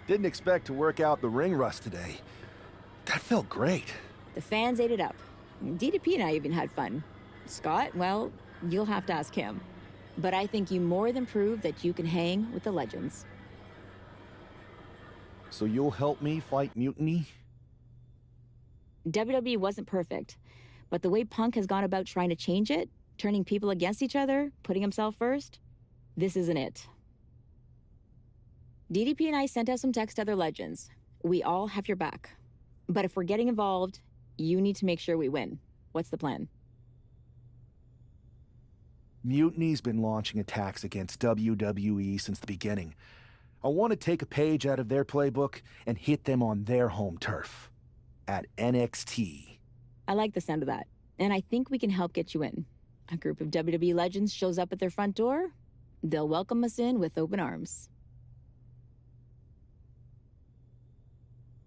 Didn't expect to work out the ring rust today. That felt great. The fans ate it up. DDP and I even had fun. Scott, well, you'll have to ask him. But I think you more than proved that you can hang with the legends. So you'll help me fight Mutiny? WWE wasn't perfect, but the way Punk has gone about trying to change it, turning people against each other, putting himself first, this isn't it. DDP and I sent out some text to other legends. We all have your back. But if we're getting involved, you need to make sure we win. What's the plan? Mutiny's been launching attacks against WWE since the beginning. I want to take a page out of their playbook and hit them on their home turf. At NXT. I like the sound of that. And I think we can help get you in. A group of WWE legends shows up at their front door. They'll welcome us in with open arms.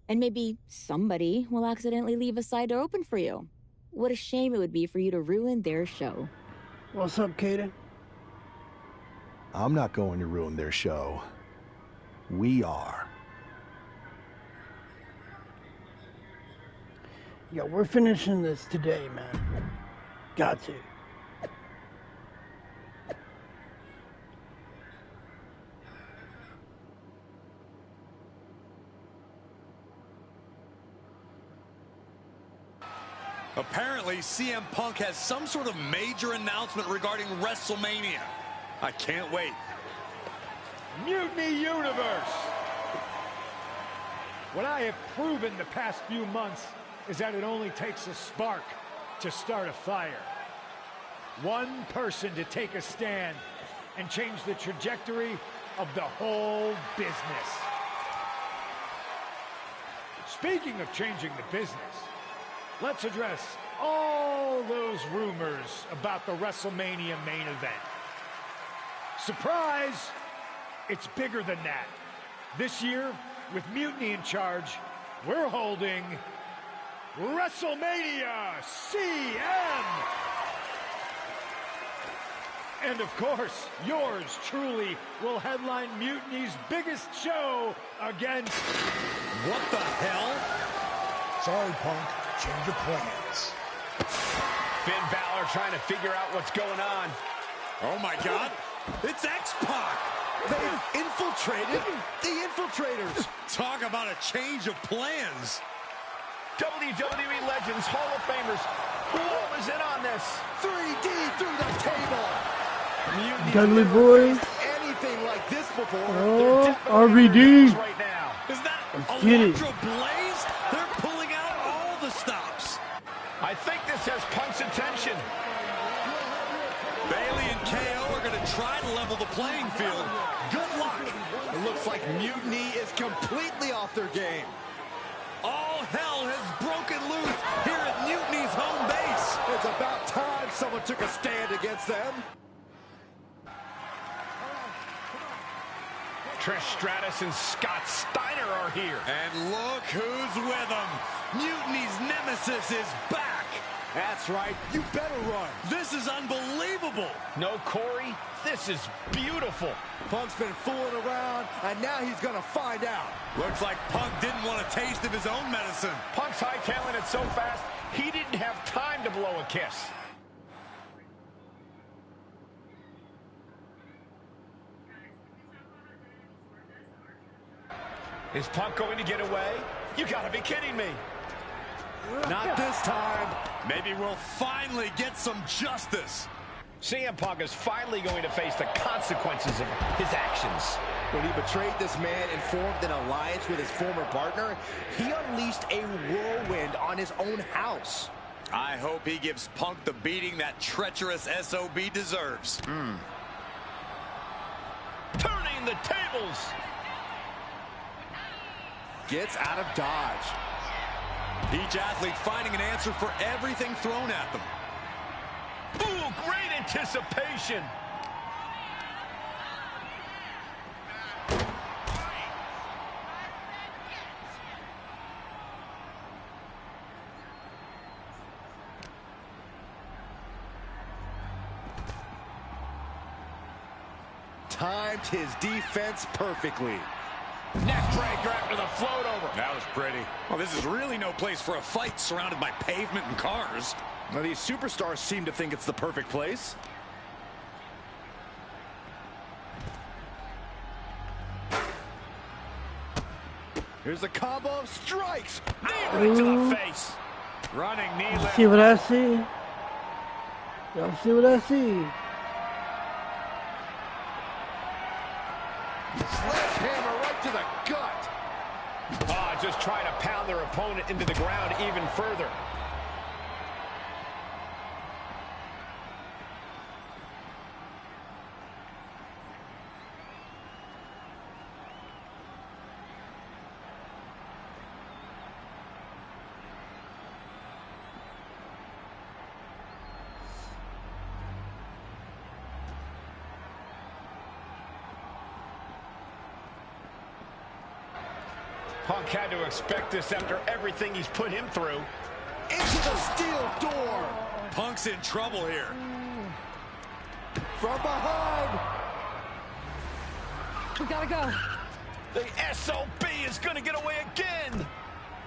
And maybe somebody will accidentally leave a side door open for you. What a shame it would be for you to ruin their show. What's up, Kaden? I'm not going to ruin their show. We are. Yo, we're finishing this today, man. Got to. Apparently, CM Punk has some sort of major announcement regarding WrestleMania. I can't wait. Mutiny Universe! What I have proven the past few months is that it only takes a spark to start a fire. One person to take a stand and change the trajectory of the whole business. Speaking of changing the business, let's address all those rumors about the WrestleMania main event. Surprise! It's bigger than that. This year, with Mutiny in charge, we're holding WrestleMania CM! And of course, yours truly will headline Mutiny's biggest show against... What the hell? Sorry, Punk. Change your plans. Finn Balor trying to figure out what's going on. Oh my God, it's X-Pac! They've infiltrated the Infiltrators! Talk about a change of plans! WWE Legends, Hall of Famers, who all is in on this? 3D through the table! Dudley Boys. Anything like this before? Oh, RVD. Right now. Is that get it. Electro Blaze? They're pulling out all the stops. I think this has Punk's attention. Bailey and KO are going to try to level the playing field. Good luck. It looks like Mutiny is completely off their game. All hell has broken loose here at Mutiny's home base. It's about time someone took a stand against them. Trish Stratus and Scott Steiner are here. And look who's with them. Mutiny's nemesis is back. That's right. You better run. This is unbelievable. No Corey, this is beautiful. Punk's been fooling around, and now he's going to find out. Looks like Punk didn't want a taste of his own medicine. Punk's hightailing it so fast, he didn't have time to blow a kiss. Is Punk going to get away? You gotta be kidding me. Not this time. Maybe we'll finally get some justice. CM Punk is finally going to face the consequences of his actions. When he betrayed this man and formed an alliance with his former partner, he unleashed a whirlwind on his own house. I hope he gives Punk the beating that treacherous SOB deserves. Turning the tables. Gets out of dodge. Each athlete finding an answer for everything thrown at them. Ooh, great anticipation. Timed his defense perfectly. Neck breaker after the float over. That was pretty. Well, this is really no place for a fight surrounded by pavement and cars. Now, these superstars seem to think it's the perfect place. Here's the combo of strikes. Knee right to the face. Running knee lift. See what I see? Y'all see what I see? Sledgehammer right to the gut. Ah, just trying to pound their opponent into the ground even further. Punk had to expect this after everything he's put him through. Into the steel door. Punk's in trouble here. From behind. We gotta go. The SOB is going to get away again.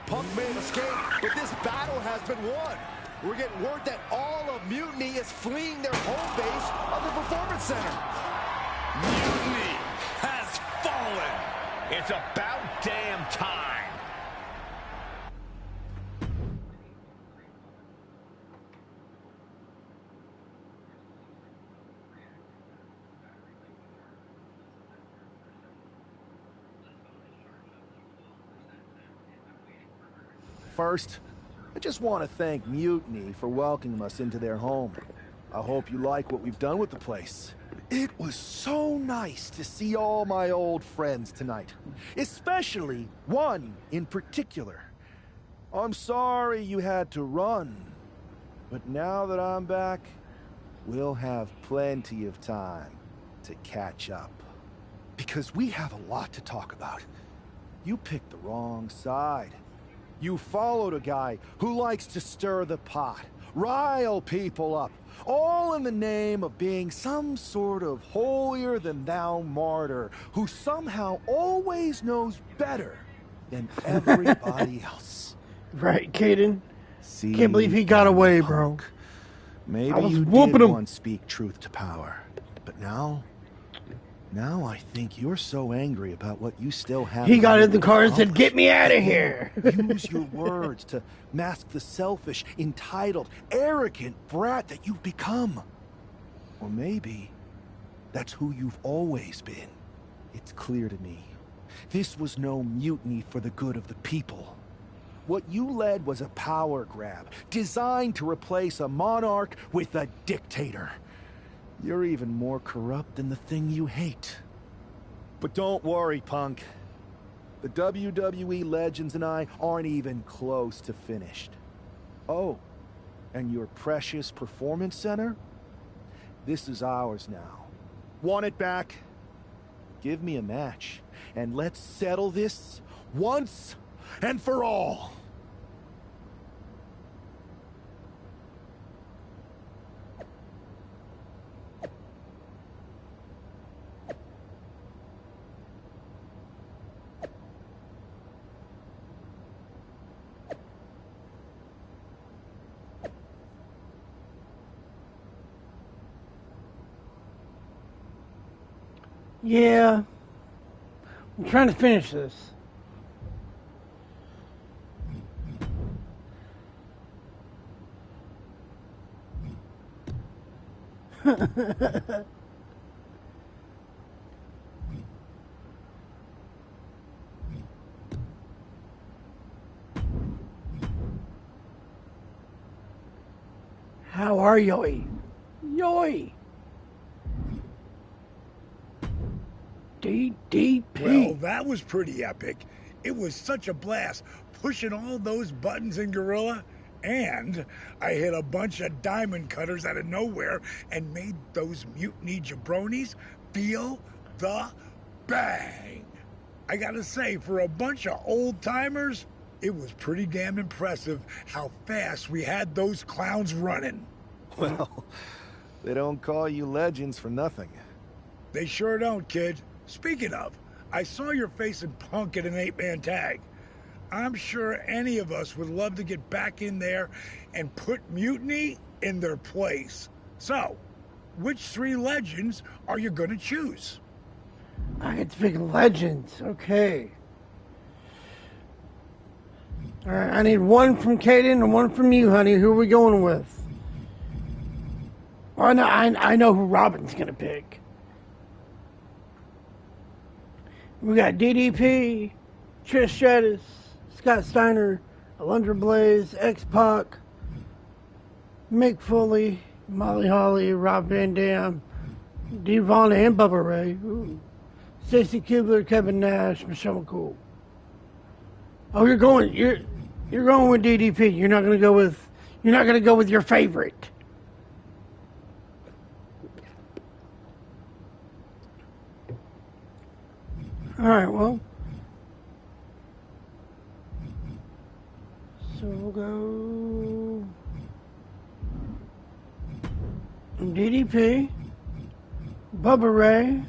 Punk may have escaped, but this battle has been won. We're getting word that all of Mutiny is fleeing their home base of the Performance Center. Mutiny has fallen. It's about damn time. First, I just want to thank Mutiny for welcoming us into their home. I hope you like what we've done with the place. It was so nice to see all my old friends tonight, especially one in particular. I'm sorry you had to run, but now that I'm back, we'll have plenty of time to catch up. Because we have a lot to talk about. You picked the wrong side. You followed a guy who likes to stir the pot, rile people up, all in the name of being some sort of holier-than-thou martyr who somehow always knows better than everybody else. Right, Caden? See, Can't believe he got away, Punk. bro. Maybe I was you whooping did him. once speak truth to power, but now I think you're so angry about what you still have. He got in the car and said, "Get me out of here." Use your words to mask the selfish, entitled, arrogant brat that you've become. Or maybe that's who you've always been. It's clear to me. This was no mutiny for the good of the people. What you led was a power grab, designed to replace a monarch with a dictator. You're even more corrupt than the thing you hate. But don't worry, Punk. The WWE legends and I aren't even close to finished. Oh, and your precious Performance Center? This is ours now. Want it back? Give me a match, and let's settle this once and for all. Yeah. I'm trying to finish this. How are Yoy? Yoy! DDP. Well, that was pretty epic. It was such a blast pushing all those buttons in Gorilla, and I hit a bunch of diamond cutters out of nowhere and made those mutiny jabronis feel the bang. I gotta say, for a bunch of old timers, it was pretty damn impressive how fast we had those clowns running. Well, they don't call you legends for nothing. They sure don't, kid. Speaking of, I saw your face in Punk in an 8-man tag. I'm sure any of us would love to get back in there and put Mutiny in their place. So, which 3 legends are you going to choose? I get to pick legends. Okay. All right, I need one from Kaden and one from you, honey. Who are we going with? Oh, no, I know who Robin's going to pick. We got DDP, Trish Stratus, Scott Steiner, Alundra Blaze, X-Pac, Mick Foley, Molly Holly, Rob Van Dam, Devon and Bubba Ray, Stacy Kubler, Kevin Nash, Michelle McCool. Oh, you're going with DDP. You're not going to go with your favorite. All right, well. So we'll go DDP, Bubba Ray,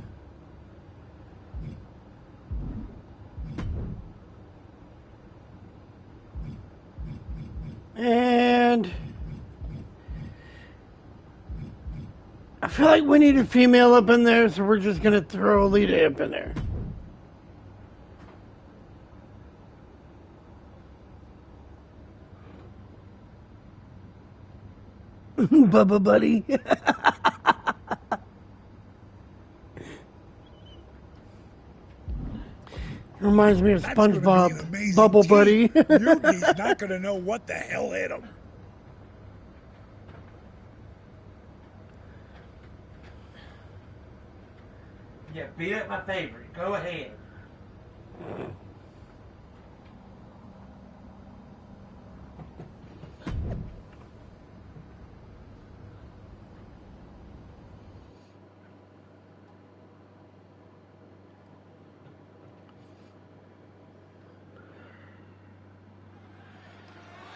and I feel like we need a female up in there, so we're just going to throw Alita up in there. Bubba Buddy. Reminds me of SpongeBob. Bubble Buddy. Mutiny's not going to know what the hell hit him. Yeah, beat up my favorite. Go ahead.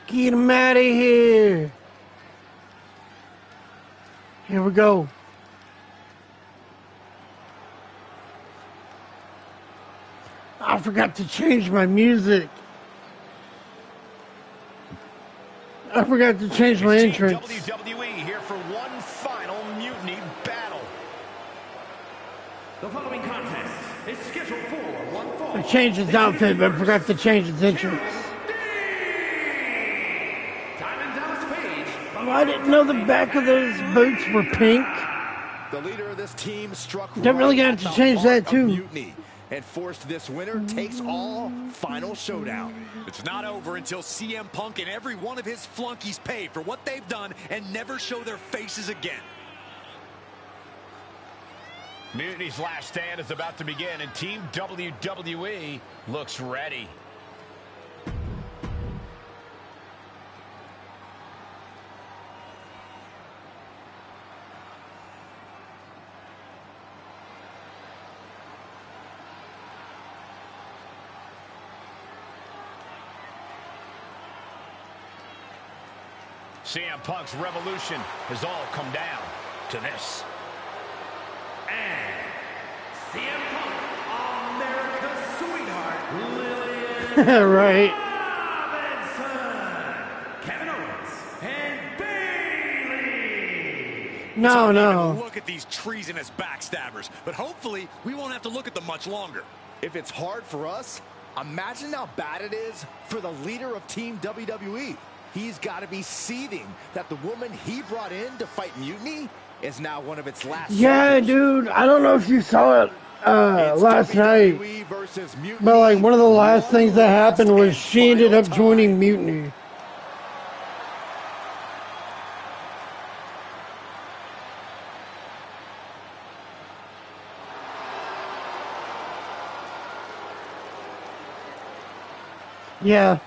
Get him out of here. Here we go. I forgot to change my music. I forgot to change my entrance. WWE here for one final Mutiny battle. The following contest is scheduled for one fall. I changed his outfit, but I forgot to change his entrance. Oh, I didn't know the back of those boots were pink. The leader of this team struck Don't really got to change that too. Mutiny and forced this winner takes all final showdown. It's not over until CM Punk and every one of his flunkies pay for what they've done and never show their faces again. Mutiny's last stand is about to begin, and Team WWE looks ready. CM Punk's revolution has all come down to this. And CM Punk, America's sweetheart, Lillian Right. Robinson, Kevin Owens, and Bayley. No. Look at these treasonous backstabbers, but hopefully we won't have to look at them much longer. If it's hard for us, imagine how bad it is for the leader of Team WWE. He's got to be seething that the woman he brought in to fight Mutiny is now one of its last. Yeah, soldiers. dude. I don't know if you saw it last night, versus Mutiny, but like one of the last things that happened was she ended up joining Mutiny. Yeah.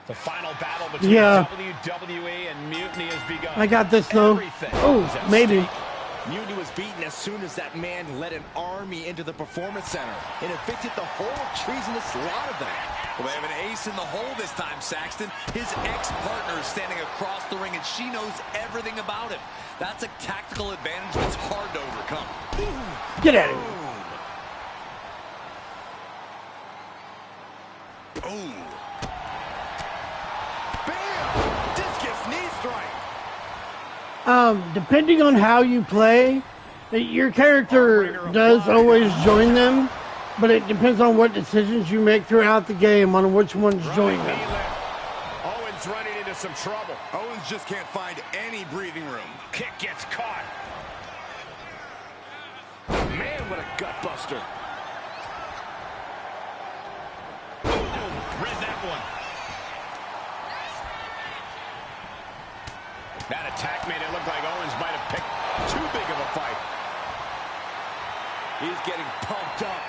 The final battle between WWE and Mutiny has begun. I got this though. Everything Oh, is at maybe. stake. Mutiny was beaten as soon as that man led an army into the Performance Center and evicted the whole treasonous lot of them. Well, they have an ace in the hole this time, Saxton. His ex-partner is standing across the ring, and she knows everything about him. That's a tactical advantage that's hard to overcome. Get out of here. Ooh. Bam! Discus knee strike. Depending on how you play, your character does always join them, but it depends on what decisions you make throughout the game on which ones join them. Owens running into some trouble. Owens just can't find any breathing room. Kick gets caught. Man, what a gut buster. Read that one. That attack made it look like Owens might have picked too big of a fight. He's getting pumped up.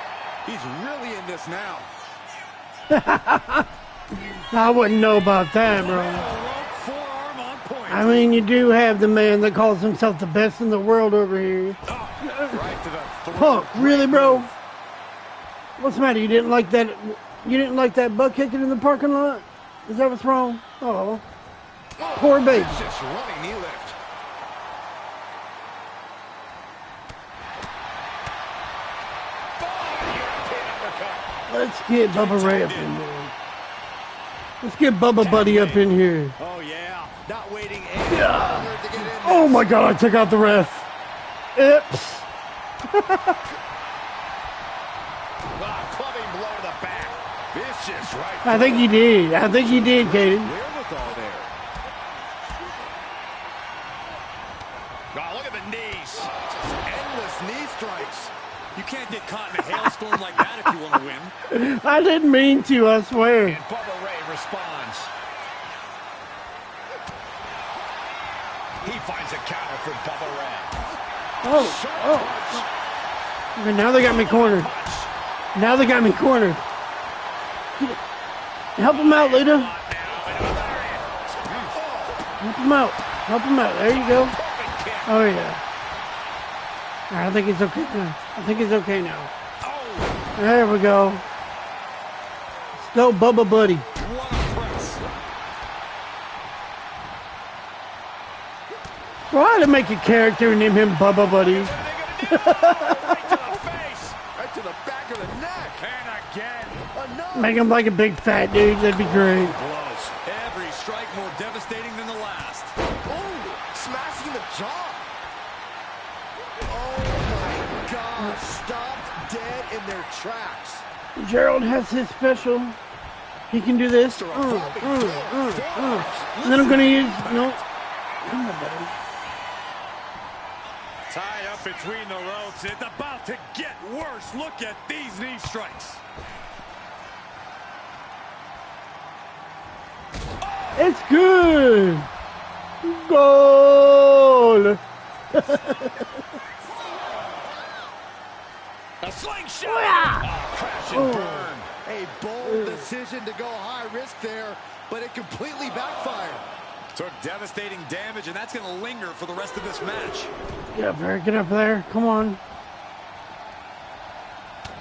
He's really in this now. I wouldn't know about that, bro. Forearm on point. I mean, you do have the man that calls himself the best in the world over here. Right to the throat. Punk, really, bro? What's the matter? You didn't like that? You didn't like that butt kicking in the parking lot? Is that what's wrong? Oh, poor baby. Just running knee lift. Let's get Bubba Ray up in there. Let's get Bubba Buddy up in here. Oh, yeah. Not waiting any longer to get in there. Oh, my God. I took out the ref. Oops. Clubbing blow to the back. Vicious right. I think he did. I think he did, Katie. Wherewithal there. Oh, look at the knees. Just endless knee strikes. You can't get caught in a hailstorm like that if you want to win. I didn't mean to, I swear. And Bubba Ray responds. He finds a counter for Bubba Ray. Oh. Okay, now they got me cornered. Now they got me cornered. Help him out, Lita. Help him out. Help him out. There you go. Oh, yeah. I think it's okay now. I think it's okay now. There we go. Let's go, Bubba Buddy. Try to make a character and name him Bubba Buddy. Right to the back of the neck. And again. Make him like a big fat dude. That'd be great. Blows. Every strike more devastating than the last. Oh, smashing the jaw. Oh, my God. Stopped dead in their tracks. Gerald has his special. He can do this. And then I'm going to use... No. Tied up between the ropes. It's about to get worse. Look at these knee strikes. It's good. Goal. A slingshot. Oh, yeah. Crash and burn. A bold decision to go high risk there, but it completely backfired. Took devastating damage, and that's going to linger for the rest of this match. Get up there. Get up there. Come on.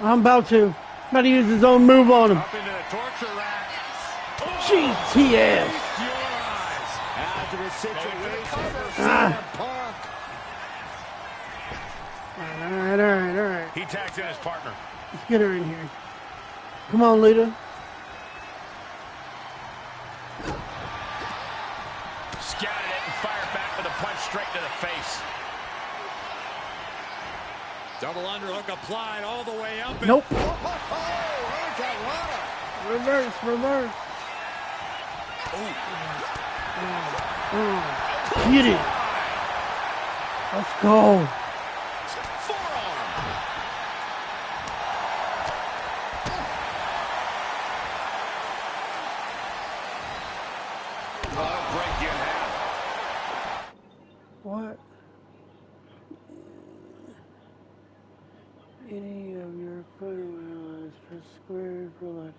I'm about to use his own move on him. Up into the torture rack. GTS. Hazardous situation for Ah. CM Punk. All right. He tags in his partner. Let's get her in here. Come on, Lita. Scouted it and fired back with a punch straight to the face. Double underhook applied all the way up. Nope. Oh, Reverse. Get it. Let's go. forearm. That'll break you in half. What? Any of your photos for square for life.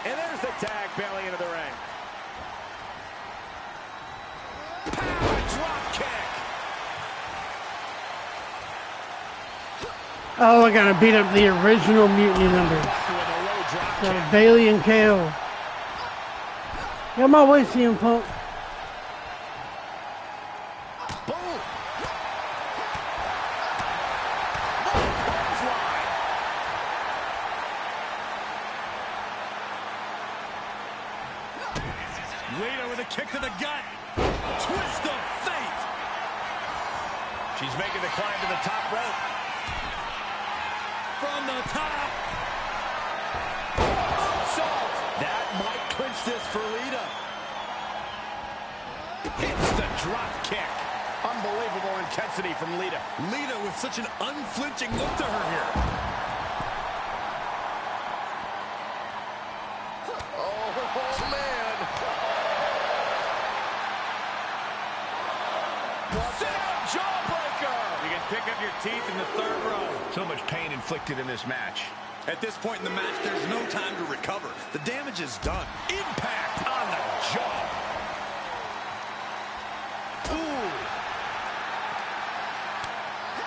And there's the tag belly into the ring. Power drop. Oh, I gotta beat up the original Mutiny numbers. So Bailey and KO. Get my way, CM Punk. Boom. Lita with a kick to the gut. Twist of fate. She's making the climb to the top rope. From the top. Salt. That might clinch this for Lita. Hits the drop kick. Unbelievable intensity from Lita. Lita with such an unflinching look to her here. Oh, man. Sit-out jawbreaker. You can pick up your teeth in the third row. So much pain inflicted in this match. At this point in the match, there's no time to recover. The damage is done. Impact on the jaw. Ooh.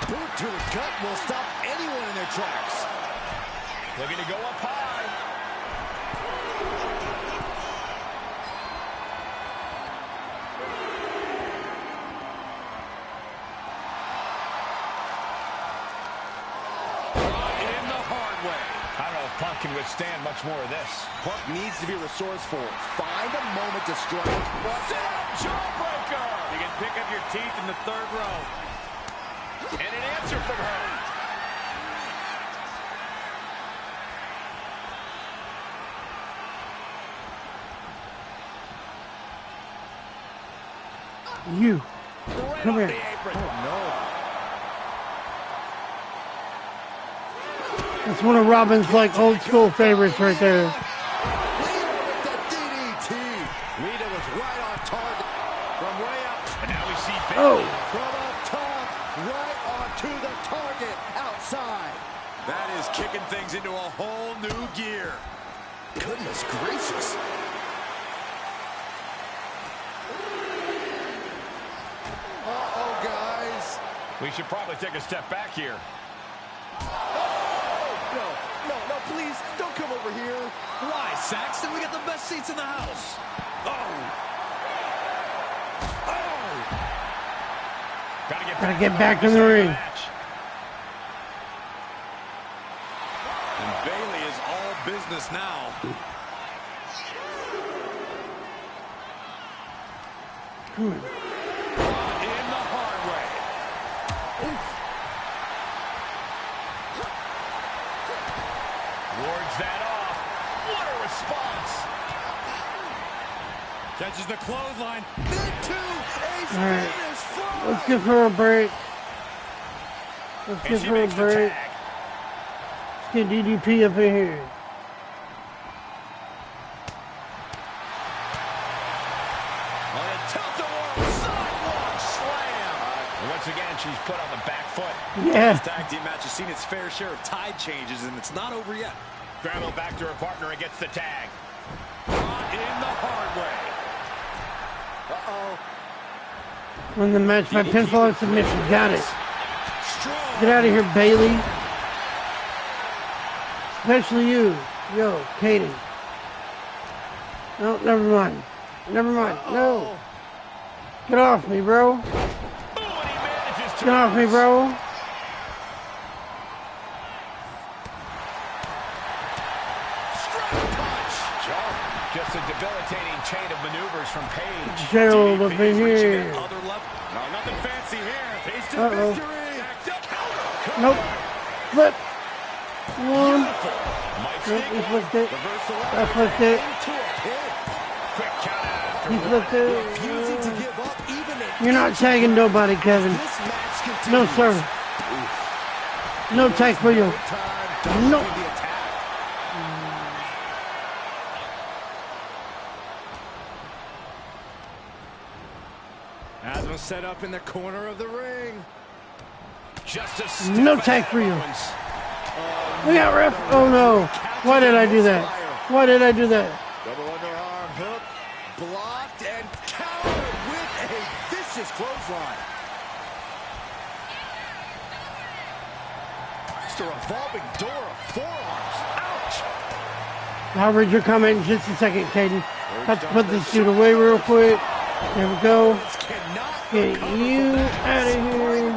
Boot to the gut will stop anyone in their tracks. Looking to go up high. In the hard way. I don't know if Punk can withstand much more of this. Punk needs to be resourceful. Find a moment to strike. Sit-out jawbreaker. You can pick up your teeth in the third row. And an answer from her. You. Right Come off here. the apron. Oh, no. That's one of Robin's like old school favorites right there. Lita with the DDT. Lita was right on target from way up. And now we see Bailey. Oh. From up top, right onto the target outside. That is kicking things into a whole new gear. Goodness gracious. Uh-oh, guys. We should probably take a step back here. No, please, don't come over here. Why, Saxton? We got the best seats in the house. Gotta get back in the ring. And Bailey is all business now. In the hard way. Wards that off. What a response. Catches the clothesline. Into a All right. Spanish fly. Let's give her a break. Let's And give she her a makes the break. tag. Let's get DDP up in here. On a tilt-a-whirl sidewalk slam. And once again, she's put on the back foot. Yeah. This tag team match has seen its fair share of tide changes, and it's not over yet. Scramble back to her partner and gets the tag. Brought in the hard way. Uh-oh. Win the match by pinfall and submission. Got it. Strong. Get out of here, Bailey. Especially you. Yo, Katie. No, never mind. Never mind. No. Get off me, bro. Ooh, and he manages to Get off me, bro. strike punch. Just a debilitating chain of maneuvers from Paige. Gerald up in Reaching here. that other level. No, nothing fancy here. Taste of Uh-oh. victory. Counter. Nope. Flip. One. Mike Nope, he flipped it. reverse I flipped it. Into a pin. quick count after He flipped Refusing to it. give up even an You're not tagging nobody, Kevin. This match continues. No, sir. No tag for you. Time No. dominating the attack. Asma set up in the corner of the ring. just a No step tag ahead for of you. Owens. We got ref. Oh no. Why did I do that? Why did I do that? Double underarm hook. Blocked and countered with a vicious clothesline. a revolving door of forearms. Ouch! Howard, you're coming in just a second, Caden. Have to put this dude away real quick. There we go. Get you out of here.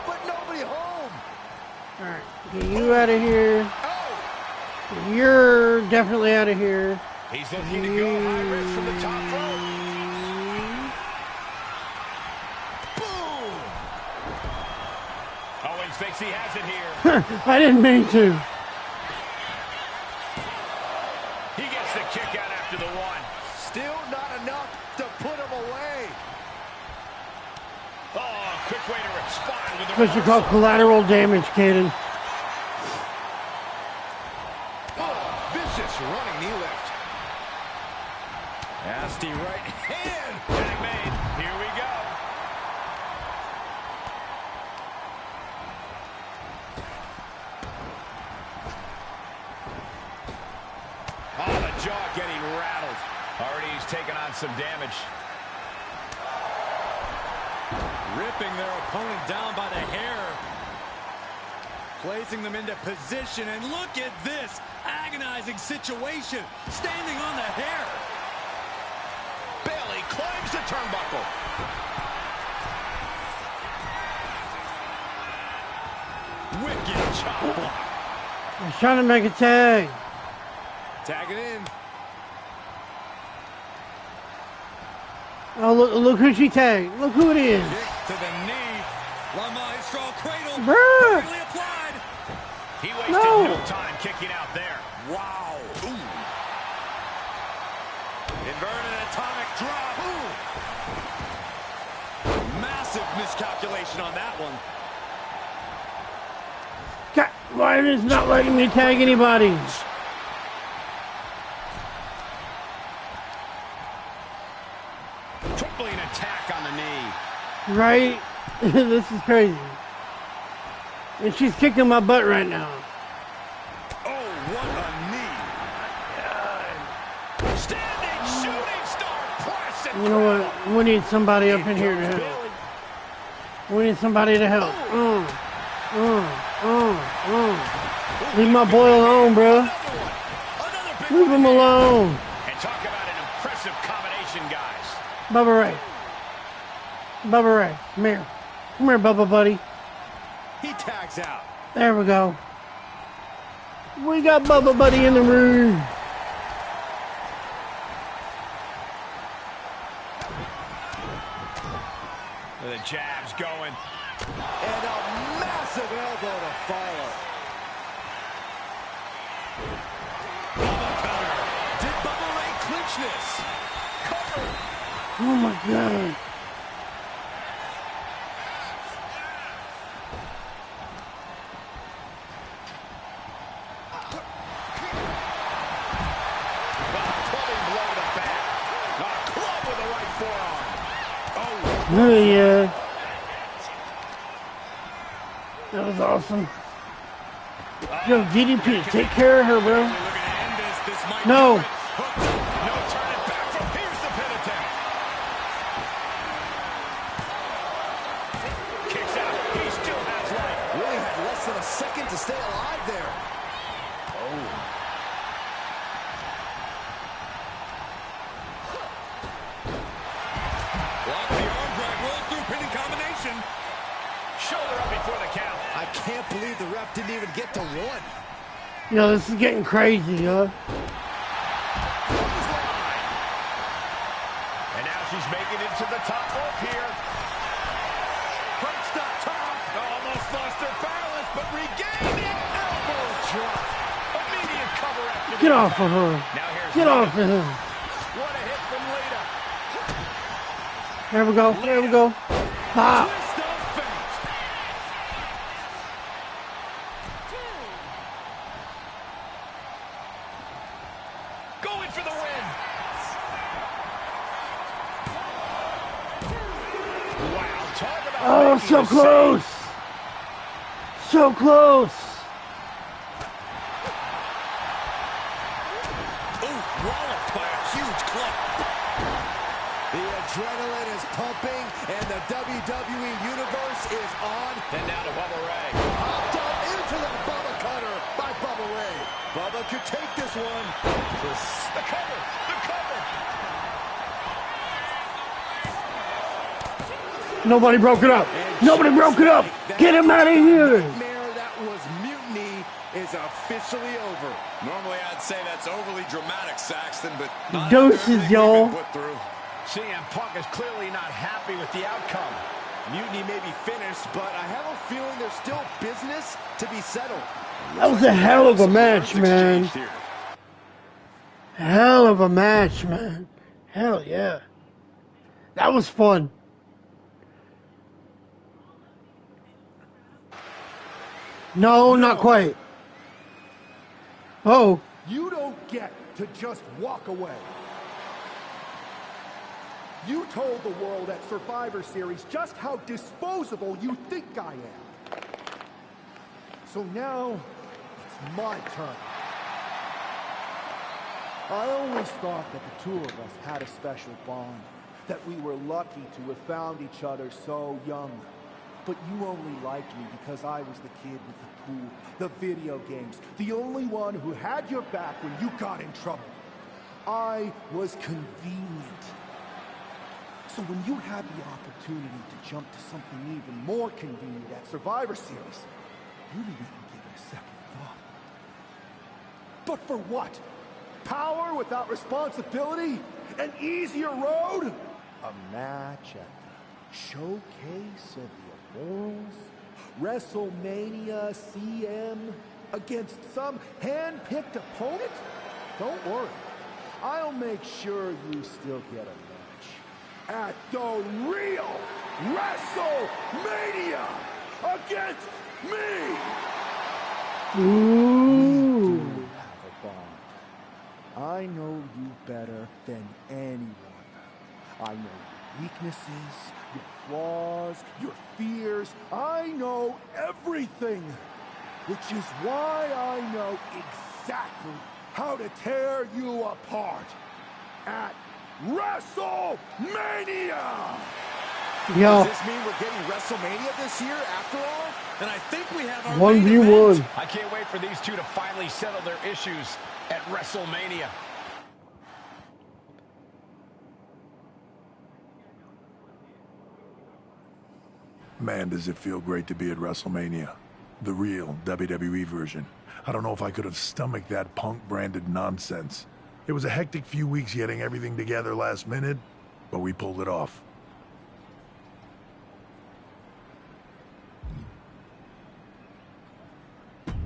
But nobody home. Alright, get you out of here. You're definitely out of here. He's looking to go high risk from the top rope. Boom! Owens thinks he has it here. I didn't mean to. He gets the kick out after the one. Still not enough to put him away. Oh, quick way to respond with the What you call collateral damage, Caden. Vicious running knee lift. Nasty right hand. tag made. Here we go. Oh, the jaw getting rattled. Already he's taken on some damage. Ripping their opponent down by the hair. Placing them into position, and look at this agonizing situation. Standing on the hair. Bailey climbs the turnbuckle. Wicked chop block. He's trying to make a tag. Tag it in. Oh, look who she tagged. Look who it is. Kick to the knee. La Maestro cradle. Bruh. Perfectly applied. He wasted no time kicking out there. Wow. Ooh. Inverted atomic drop. Ooh. Massive miscalculation on that one. God, why is it not letting me tag anybody? Crippling attack on the knee. Right? This is crazy. And she's kicking my butt right now. Oh, what a knee. Standing shooting star press. And You know what? We need somebody up in here to help. We need somebody to help. Leave my boy alone, bro. Leave him alone. And talk about an impressive combination, guys. Bubba Ray. Bubba Ray. Come here. Come here, Bubba buddy. He tags out. There we go. We got Bubba buddy in the room. The jab's going. And a massive elbow to follow. Did Bubba Ray clinch this? Cover. Oh my God. Clubbing blow to the back. A club with the right forearm. Oh yeah. That was awesome. Yo, DDP, take care of her, bro. Looking to end this. This might No. be it. Hooked. No turning back from here's the pin attempt. Kicks out. He still has life. Really had less than a second to stay alive there. Block the arm drag. Rolls through pinning combination. Shoulder up before the count. I can't believe the ref didn't even get to one. Yo, this is getting crazy, yo. And now she's making it to the top rope here. Perched up top. Almost lost her balance, but regained it. Elbow drop. Immediate cover after Get the off attack. of her. Now here's Get Lita. off of him. What a hit from Lita. There we go. There we go. Pop. Twist of fate. Going for the win. Wow, talk about Oh, making so a close. So close. Ooh, walloped by a huge club. The adrenaline is pumping, and the WWE Universe is on. And now to Bubba Ray. Popped up into the Bubba cutter by Bubba Ray. Bubba could take this one. The cover! The cover! Nobody broke it up. Nobody broke it up. Get him out of here. That was mutiny is officially over. Normally, I'd say that's overly dramatic, Saxton, but not Doses, y'all. CM Punk is clearly not happy with the outcome. Mutiny may be finished, but I have a feeling there's still business to be settled. That was a hell of a match, man. Hell of a match, man. Hell yeah. That was fun. No, not quite. Oh. You don't get to just walk away. You told the world at Survivor Series just how disposable you think I am. So now, it's my turn. I always thought that the two of us had a special bond, that we were lucky to have found each other so young. But you only liked me because I was the kid with the pool, the video games, the only one who had your back when you got in trouble. I was convenient. So when you had the opportunity to jump to something even more convenient at Survivor Series, you didn't even give it a second thought. But for what? Power without responsibility? An easier road? A match at the Showcase of the Immortals? WrestleMania CM against some hand-picked opponent? Don't worry. I'll make sure you still get a match at the real WrestleMania against me! Ooh. We do have a bond. I know you better than anyone. I know your weaknesses, your flaws, your fears. I know everything, which is why I know exactly how to tear you apart at WrestleMania! Yo. Does this mean we're getting WrestleMania this year after all? And I think we have our 1v1. I can't wait for these two to finally settle their issues at WrestleMania. Man, does it feel great to be at WrestleMania. The real WWE version. I don't know if I could have stomached that Punk-branded nonsense. It was a hectic few weeks getting everything together last minute, but we pulled it off.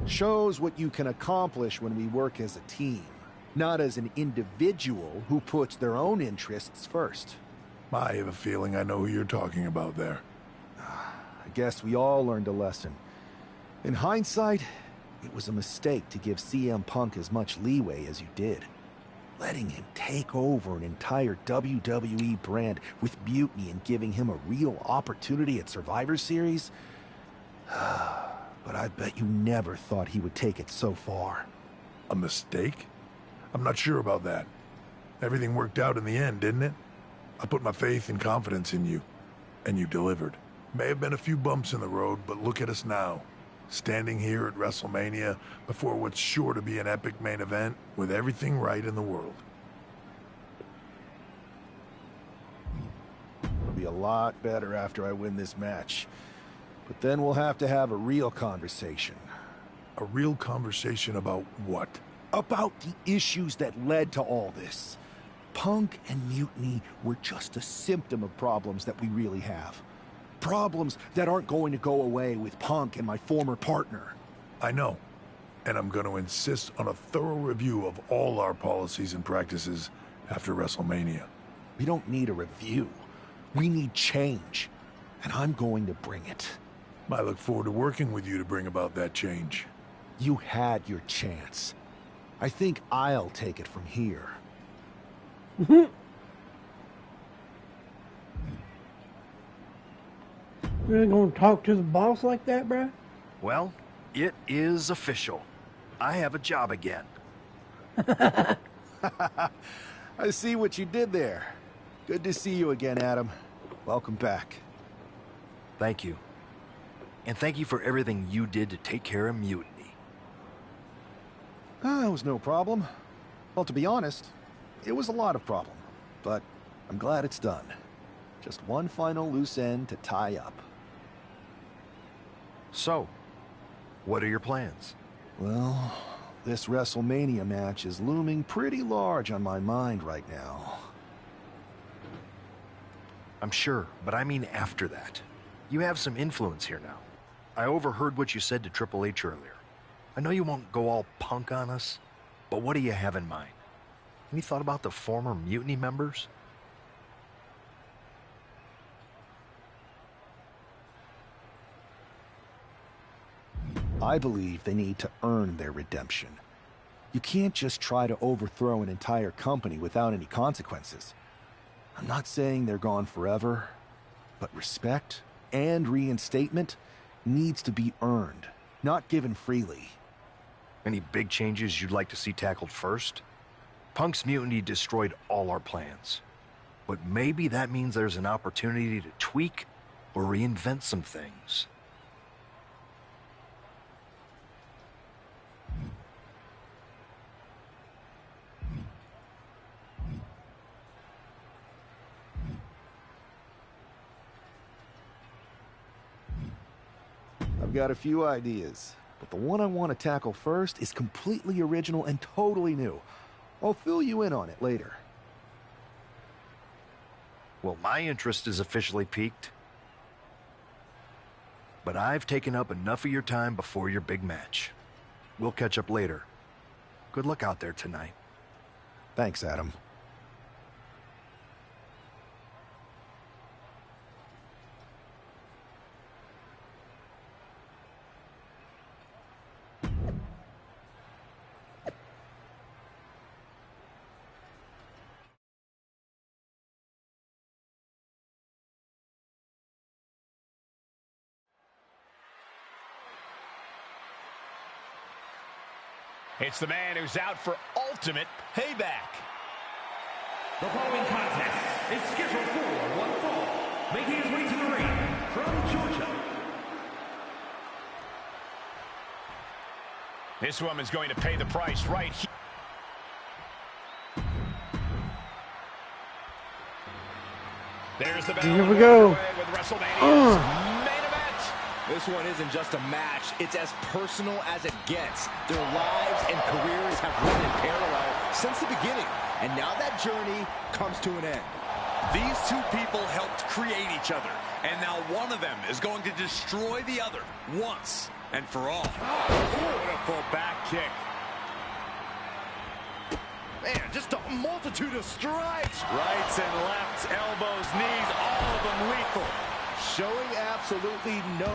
Shows what you can accomplish when we work as a team, not as an individual who puts their own interests first. I have a feeling I know who you're talking about there. I guess we all learned a lesson. In hindsight, it was a mistake to give CM Punk as much leeway as you did. Letting him take over an entire WWE brand with mutiny and giving him a real opportunity at Survivor Series? But I bet you never thought he would take it so far. A mistake? I'm not sure about that. Everything worked out in the end, didn't it? I put my faith and confidence in you, and you delivered. May have been a few bumps in the road, but look at us now. Standing here at WrestleMania before what's sure to be an epic main event with everything right in the world. It'll be a lot better after I win this match. But then we'll have to have a real conversation. A real conversation about what? About the issues that led to all this. Punk and mutiny were just a symptom of problems that we really have. Problems that aren't going to go away with Punk and my former partner. I know. And I'm going to insist on a thorough review of all our policies and practices after WrestleMania. We don't need a review. We need change. And I'm going to bring it. I look forward to working with you to bring about that change. You had your chance. I think I'll take it from here. Really gonna talk to the boss like that, bruh? Well, it is official. I have a job again. I see what you did there. Good to see you again, Adam. Welcome back. Thank you. And thank you for everything you did to take care of Mutiny. It was no problem. Well, to be honest, it was a lot of problem. But I'm glad it's done. Just one final loose end to tie up. So, what are your plans? Well, this WrestleMania match is looming pretty large on my mind right now. I'm sure, but I mean after that. You have some influence here now. I overheard what you said to Triple H earlier. I know you won't go all punk on us, but what do you have in mind? Any thought about the former Mutiny members? I believe they need to earn their redemption. You can't just try to overthrow an entire company without any consequences. I'm not saying they're gone forever, but respect and reinstatement needs to be earned, not given freely. Any big changes you'd like to see tackled first? Punk's mutiny destroyed all our plans. But maybe that means there's an opportunity to tweak or reinvent some things. I've got a few ideas, but the one I want to tackle first is completely original and totally new. I'll fill you in on it later. Well, my interest is officially piqued. But I've taken up enough of your time before your big match. We'll catch up later. Good luck out there tonight. Thanks, Adam. It's the man who's out for ultimate payback. The following contest is scheduled for one fall. Making his way to the ring from Georgia. This woman's going to pay the price right here. There's the battle. Here we go. With WrestleMania's main event. This one isn't just a match, it's as personal as it gets. Their lives and careers have run in parallel since the beginning, and now that journey comes to an end. These two people helped create each other, and now one of them is going to destroy the other once and for all. Beautiful back kick. Man, just a multitude of strikes. Rights and lefts, elbows, knees, all of them lethal. Showing absolutely no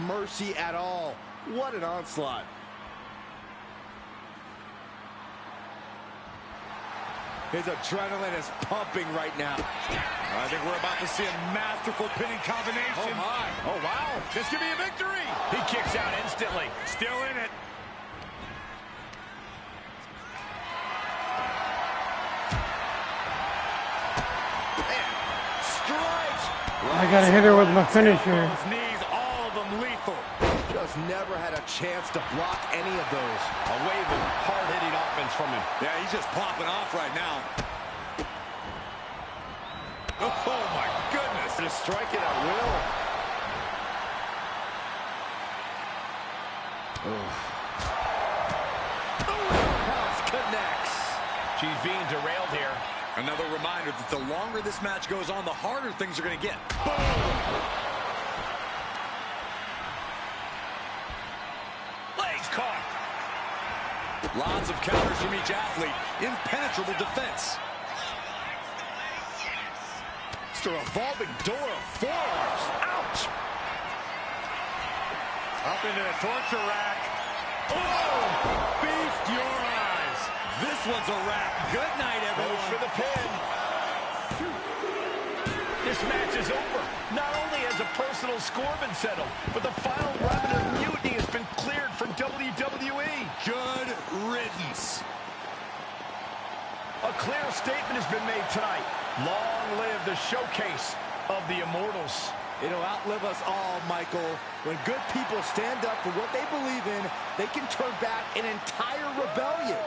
mercy at all. What an onslaught. His adrenaline is pumping right now. I think we're about to see a masterful pinning combination. Oh, my. Oh, wow. This could be a victory. He kicks out instantly. Still in it. I gotta hit her with my finisher. Knees, all of them lethal. Just never had a chance to block any of those. A wave of hard-hitting offense from him. Yeah, he's just popping off right now. Oh, my goodness. Just striking at will. House connects. She's being derailed here. Another reminder that the longer this match goes on, the harder things are going to get. Boom! Legs caught. Lots of counters from each athlete. Impenetrable defense. It's a revolving door of forearms. Ouch! Up into the torture rack. Oh! Feast your eyes. This one's a wrap. Good night, everyone. For the pin. This match is over. Not only has a personal score been settled, but the final remnant of mutiny has been cleared for WWE. Good riddance. A clear statement has been made tonight. Long live the showcase of the Immortals. It'll outlive us all, Michael. When good people stand up for what they believe in, they can turn back an entire rebellion.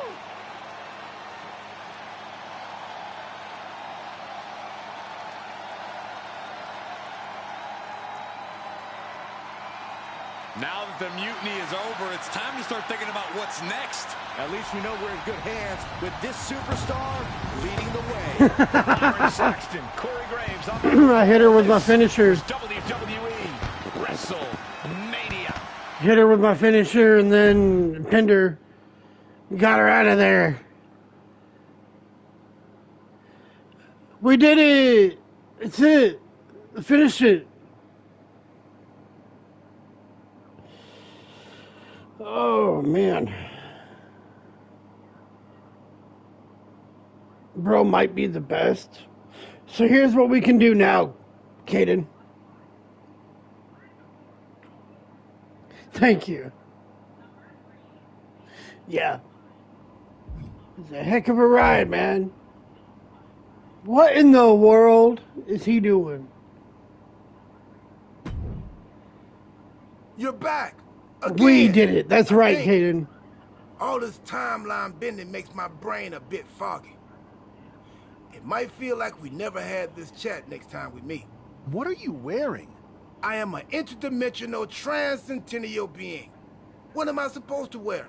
Now that the mutiny is over, it's time to start thinking about what's next. At least we know we're in good hands with this superstar leading the way. Byron Saxton, Corey Graves. I hit her with my finisher. WWE WrestleMania. Hit her with my finisher and then pinned her. Got her out of there. We did it. It's it. Finish it. Oh, man. Bro might be the best. So here's what we can do now, Caden. Thank you. Yeah. It's a heck of a ride, man. What in the world is he doing? You're back. Again. We did it. That's right, Caden. All this timeline bending makes my brain a bit foggy. It might feel like we never had this chat next time we meet. What are you wearing? I am an interdimensional transcendental being. What am I supposed to wear?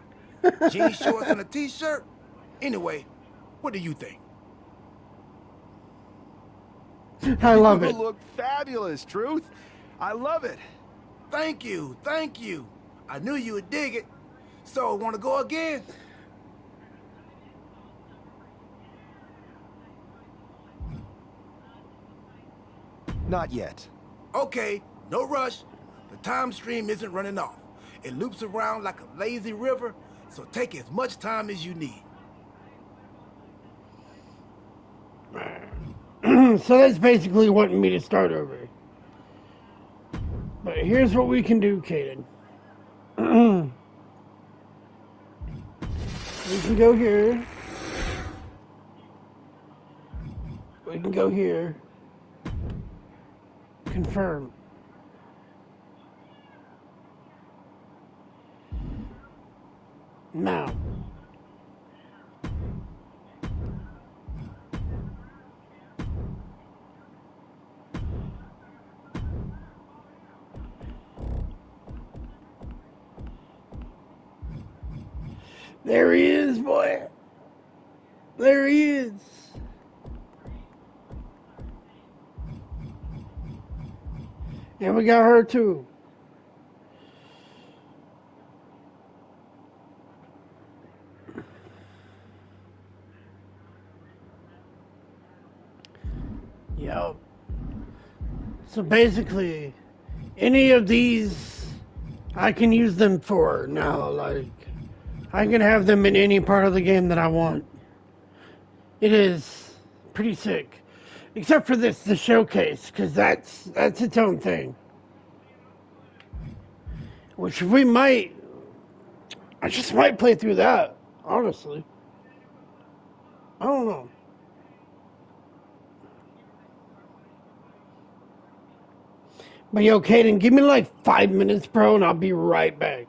Jean shorts and a t-shirt? Anyway, what do you think? I love it. You look fabulous, Truth. I love it. Thank you, thank you. I knew you would dig it. So, want to go again? Not yet. Okay, no rush. The time stream isn't running off. It loops around like a lazy river, so take as much time as you need. So that's basically wanting me to start over. But here's what we can do, Caden. We can go here. We can go here. Confirm. Now. There he is, boy. There he is. And we got her too. Yep. So basically, any of these, I can use them for now. Like, I can have them in any part of the game that I want. It is pretty sick. Except for this, the showcase, because that's its own thing. Which we might, I just might play through that, honestly. I don't know. But yo, Caden, give me like 5 minutes, bro, and I'll be right back.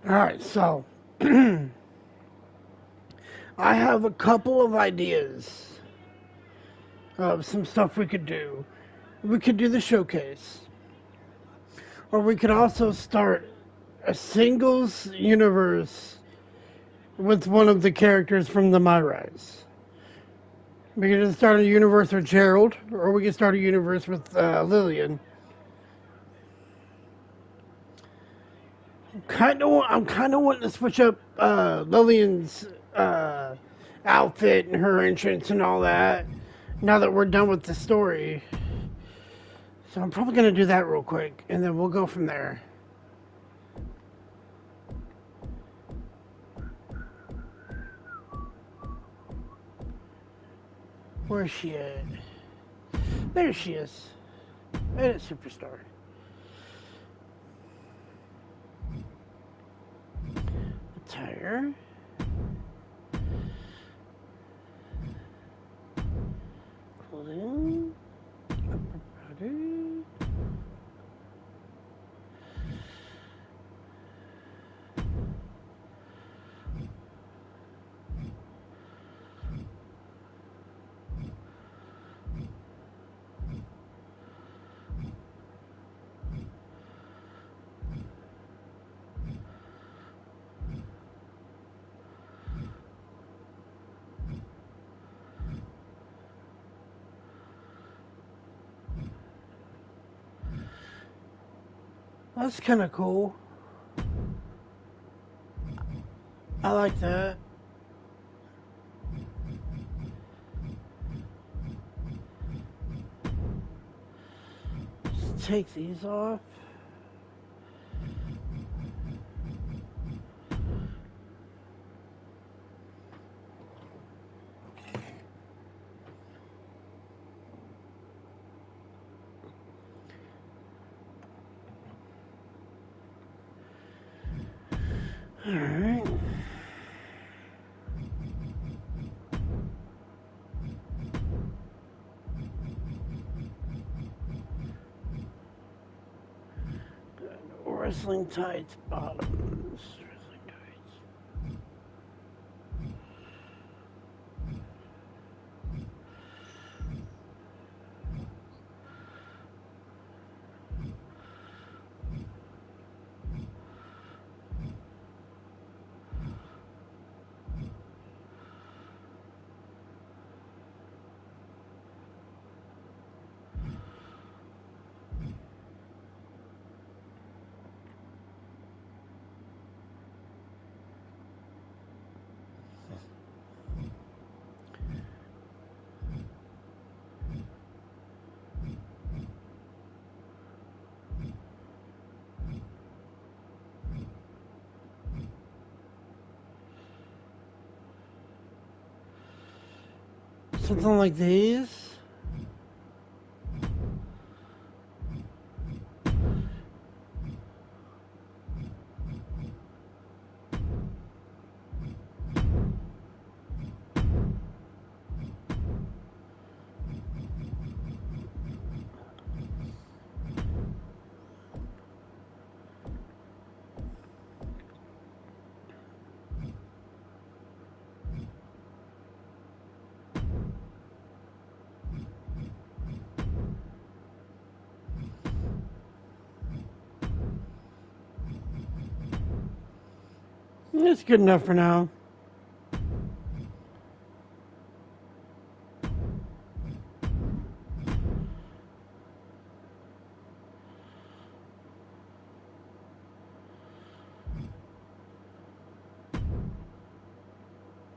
Alright, so I have a couple of ideas of some stuff we could do. We could do the showcase. Or we could also start a singles universe with one of the characters from the My Rise. We could just start a universe with Gerald, or we could start a universe with Lillian. I'm kind of wanting to switch up Lillian's outfit and her entrance and all that. Now that we're done with the story, so I'm probably gonna do that real quick, and then we'll go from there. Where's she at? There she is. And a superstar. Attire. Clothing. Upper body. That's kind of cool. I like that. Just take these off. Alright. Wrestling tights, bottoms. Wrestling tights. Something like these. It's good enough for now.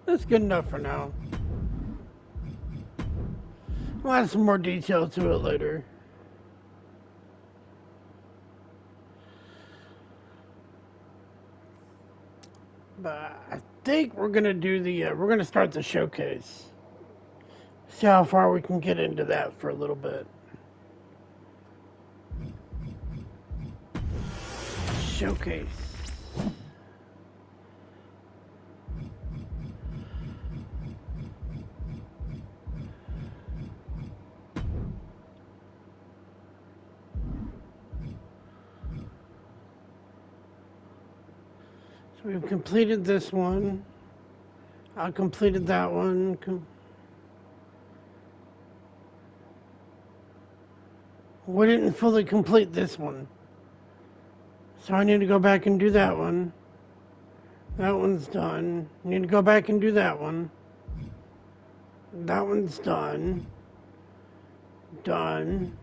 That's good enough for now. We'll add some more detail to it later. But I think we're gonna do we're gonna start the showcase. See how far we can get into that for a little bit. Showcase. So we've completed this one. I completed that one. We didn't fully complete this one. So I need to go back and do that one. That one's done. Need to go back and do that one. That one's done. Done.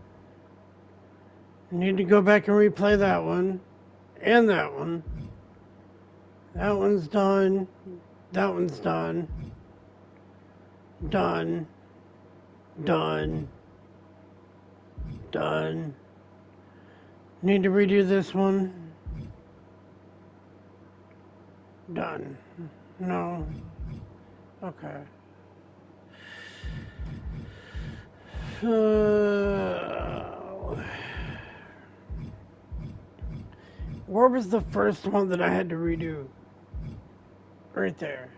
Need to go back and replay that one. And that one. That one's done. That one's done. Done. Done. Done. Need to redo this one. Done. No. Okay. Where was the first one that I had to redo? Right there.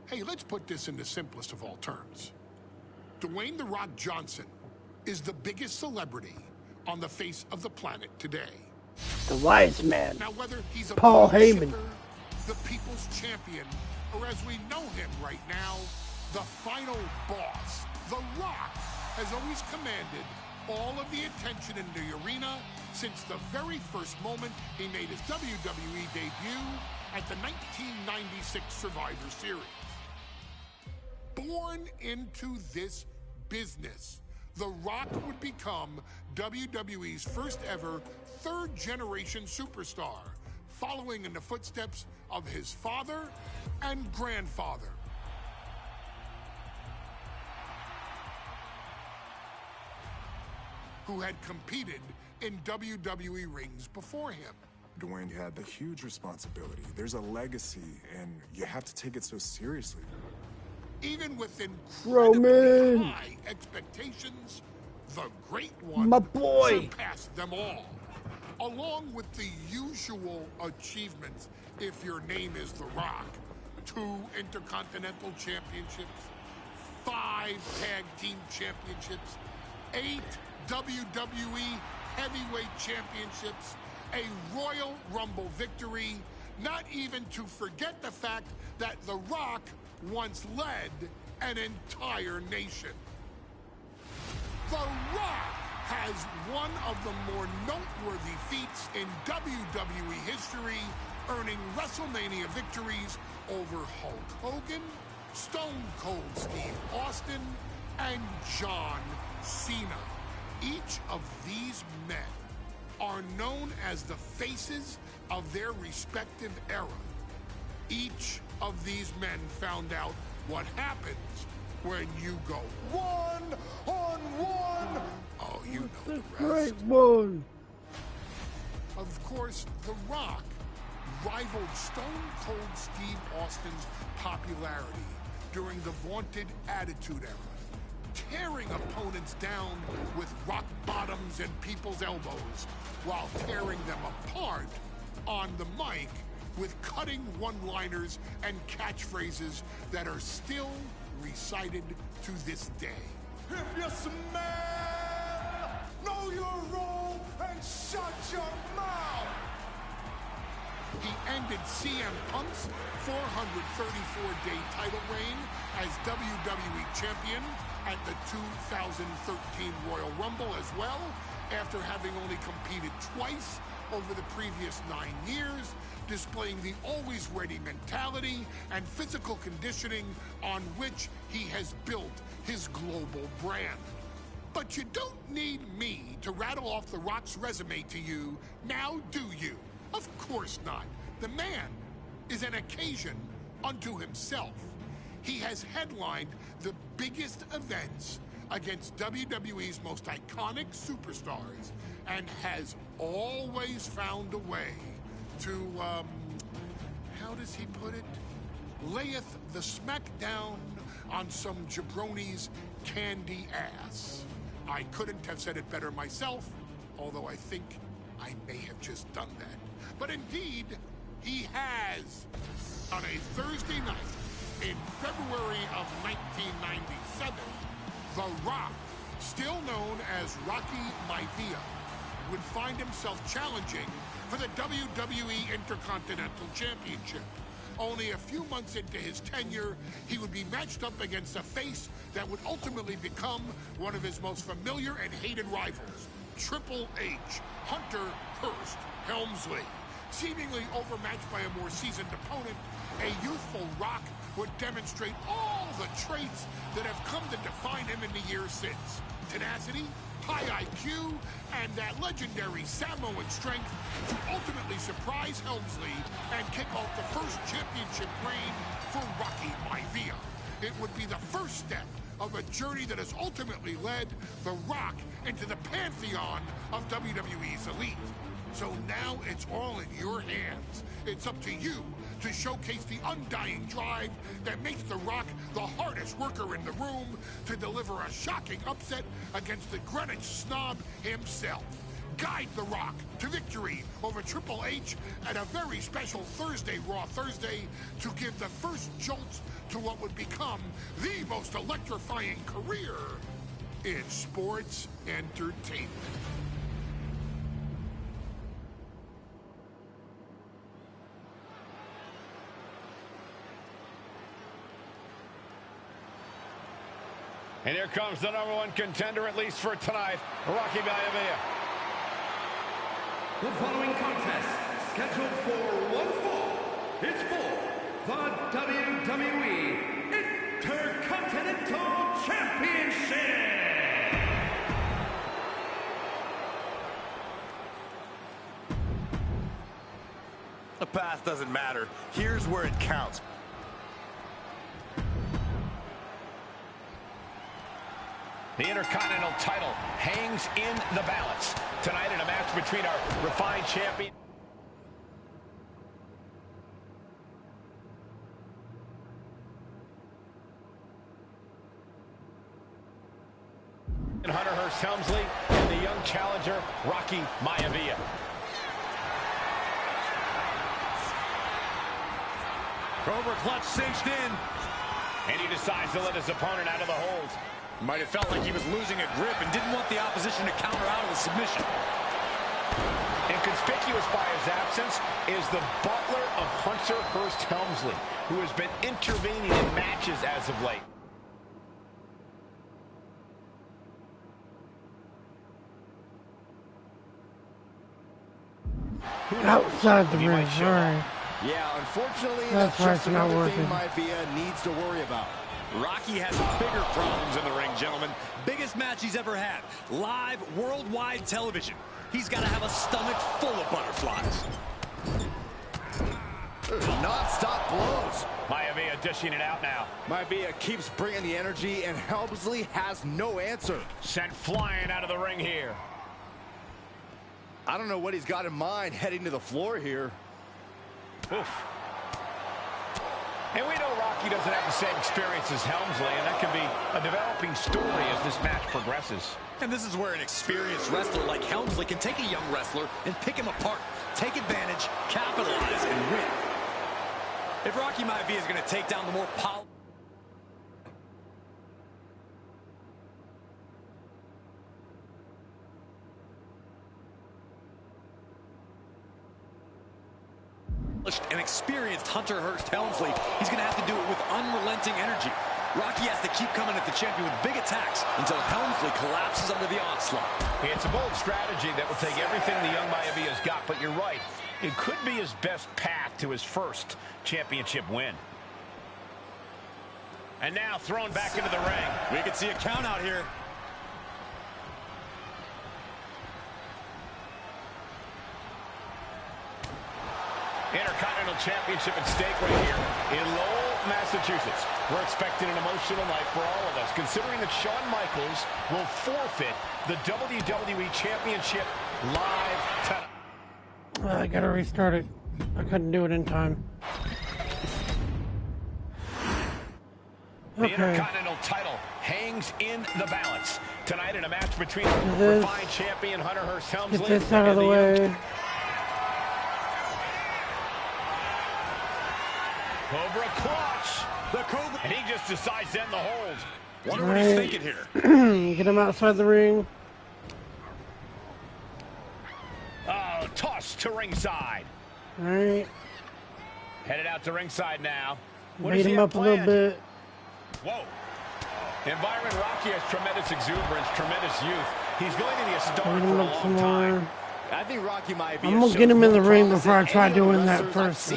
Hey, let's put this in the simplest of all terms. Dwayne "The Rock" Johnson is the biggest celebrity on the face of the planet today. The wise man. Now, whether he's a Paul Heyman, the people's champion, or as we know him right now, the final boss, The Rock has always commanded all of the attention in the arena since the very first moment he made his WWE debut at the 1996 Survivor Series. Born into this business, The Rock would become WWE's first ever third-generation superstar, following in the footsteps of his father and grandfather. Who had competed in WWE rings before him. Dwayne had a huge responsibility. There's a legacy, and you have to take it so seriously. Even with incredibly high expectations, the Great One surpassed them all. Along with the usual achievements, if your name is The Rock: 2 Intercontinental Championships, 5 Tag Team Championships, 8 WWE Heavyweight Championships, a Royal Rumble victory, not even to forget the fact that The Rock once led an entire nation. The Rock has one of the more noteworthy feats in WWE history, earning WrestleMania victories over Hulk Hogan, Stone Cold Steve Austin, and John Cena. Each of these men are known as the faces of their respective era. Each of these men found out what happens when you go one-on-one. Oh, you know the rest. Great one. Of course, The Rock rivaled Stone Cold Steve Austin's popularity during the vaunted Attitude Era, tearing opponents down with rock bottoms and people's elbows, while tearing them apart on the mic with cutting one-liners and catchphrases that are still recited to this day. If you smell, know your role and shut your mouth. He ended CM Punk's 434-day title reign as WWE Champion at the 2013 Royal Rumble as well, after having only competed twice over the previous 9 years, displaying the always-ready mentality and physical conditioning on which he has built his global brand. But you don't need me to rattle off The Rock's resume to you, now do you? Of course not. The man is an occasion unto himself. He has headlined the biggest events against WWE's most iconic superstars and has always found a way to, how does he put it? Layeth the smackdown on some jabroni's candy ass. I couldn't have said it better myself, although I think I may have just done that. But indeed, he has. On a Thursday night in February of 1997, The Rock, still known as Rocky Maivia, would find himself challenging for the WWE Intercontinental Championship. Only a few months into his tenure, he would be matched up against a face that would ultimately become one of his most familiar and hated rivals, Triple H, Hunter Hearst Helmsley. Seemingly overmatched by a more seasoned opponent, a youthful Rock would demonstrate all the traits that have come to define him in the years since. Tenacity, high IQ, and that legendary Samoan strength to ultimately surprise Helmsley and kick off the first championship reign for Rocky Maivia. It would be the first step of a journey that has ultimately led The Rock into the pantheon of WWE's elite. So now it's all in your hands. It's up to you to showcase the undying drive that makes The Rock the hardest worker in the room to deliver a shocking upset against the Greenwich snob himself. Guide The Rock to victory over Triple H at a very special Thursday, Raw Thursday, to give the first jolts to what would become the most electrifying career in sports entertainment. And here comes the #1 contender, at least for tonight, Rocky Maivia. The following contest, scheduled for one fall, is for the WWE Intercontinental Championship. The past doesn't matter. Here's where it counts. The Intercontinental title hangs in the balance tonight in a match between our refined champion Hunter Hearst Helmsley and the young challenger Rocky Maivia. Cobra clutch cinched in. And he decides to let his opponent out of the hold. Might have felt like he was losing a grip and didn't want the opposition to counter out of the submission. Inconspicuous by his absence is the butler of Hunter Hearst Helmsley, who has been intervening in matches as of late. Outside the ring, sorry. Yeah, unfortunately, that's just not another working. thing Maivia needs to worry about. Rocky has bigger problems in the ring, gentlemen. Biggest match he's ever had. Live, worldwide television. He's got to have a stomach full of butterflies. Non-stop blows. Maivia dishing it out now. Maivia keeps bringing the energy, and Helmsley has no answer. Sent flying out of the ring here. I don't know what he's got in mind heading to the floor here. Oof. And we know Rocky doesn't have the same experience as Helmsley, and that can be a developing story as this match progresses. And this is where an experienced wrestler like Helmsley can take a young wrestler and pick him apart, take advantage, capitalize, and win. If Rocky Maivia is going to take down the more powerful... and experienced Hunter Hearst Helmsley, he's going to have to do it with unrelenting energy. Rocky has to keep coming at the champion with big attacks until Helmsley collapses under the onslaught. It's a bold strategy that will take everything the young Maivia's got, but you're right. It could be his best path to his first championship win. And now thrown back into the ring. We can see a count out here. Intercontinental Championship at stake right here in Lowell, Massachusetts. We're expecting an emotional night for all of us, considering that Shawn Michaels will forfeit the WWE Championship live tonight. I gotta restart it. I couldn't do it in time. The Intercontinental title hangs in the balance tonight in a match between refined champion Hunter Hearst Helmsley get this out of the way. Cobra clutch. The Cobra. And he just decides to end the hold. Wonder what he's thinking here. Get him outside the ring. gets to ringside. All right. Headed out to ringside now. Made him up a little bit. Whoa. Environment Rocky has tremendous exuberance, tremendous youth. He's going to be a star for a long time. I think Rocky might be. I'm gonna get him in the ring before I try doing that first.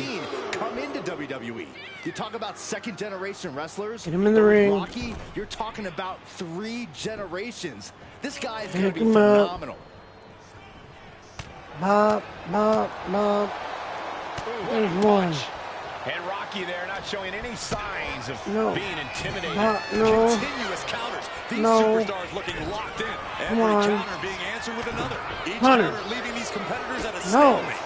Come into WWE. You talk about second-generation wrestlers. Get him in the ring. Rocky, you're talking about 3 generations. This guy is going to be phenomenal. Bop, bop, bop. There's one. And Rocky there not showing any signs of being intimidated. No. Continuous counters. These superstars looking locked in. Every counter being answered with another. Each counter leaving these competitors at a stalemate.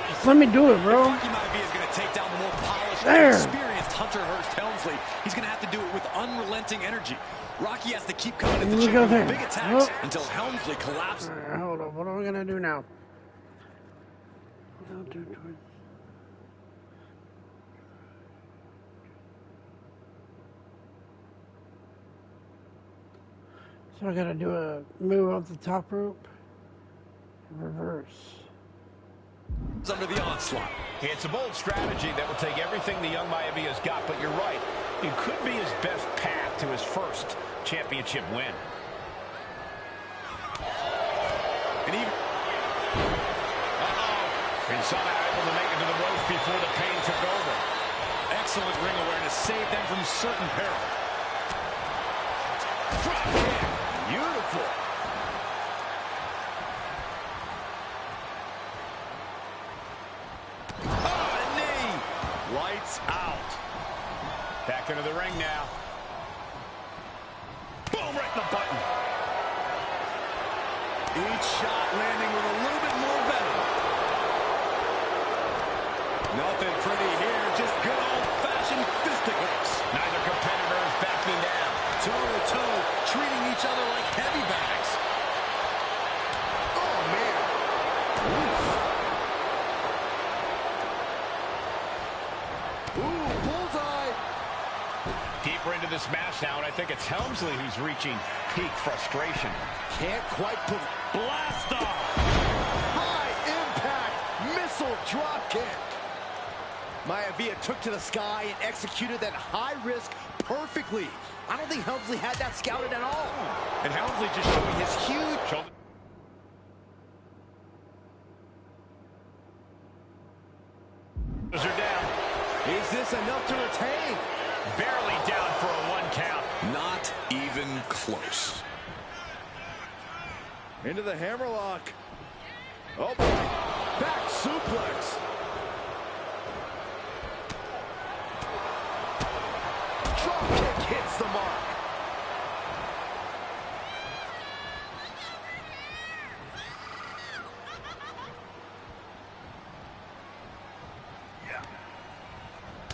Just let me do it, bro. Rocky Maivia is going to take down the more polished, experienced Hunter Hearst Helmsley. He's going to have to do it with unrelenting energy. Rocky has to keep coming at the champion with big attacks until Helmsley collapses. Right, hold on. What are we going to do now? So I gotta do a move off the top rope. Reverse. Under the onslaught. It's a bold strategy that will take everything the young Maivia's got, but you're right. It could be his best path to his first championship win. And even... And somehow able to make it to the ropes before the pain took over. Excellent ring awareness saved them from certain peril. Drop kick. Beautiful. Oh, a knee. Lights out. Back into the ring now. Boom, right in the button. Each shot landing with a little bit more venom. Nothing pretty here, just good old-fashioned fisticuffs. Neither competitor is backing down. Toe-to-toe, treating each other like heavy bags. Oh, man. Ooh, bullseye. Deeper into this match now, and I think it's Helmsley who's reaching peak frustration. Can't quite put... Blast off! High-impact missile drop kick. Maivia took to the sky and executed that high risk perfectly. I don't think Helmsley had that scouted at all. And Helmsley just showing his huge shoulder. Are down. Is this enough to retain? Barely down for a 1 count. Not even close. Into the hammerlock. Oh boy. Back suplex. Drop kick hits the mark.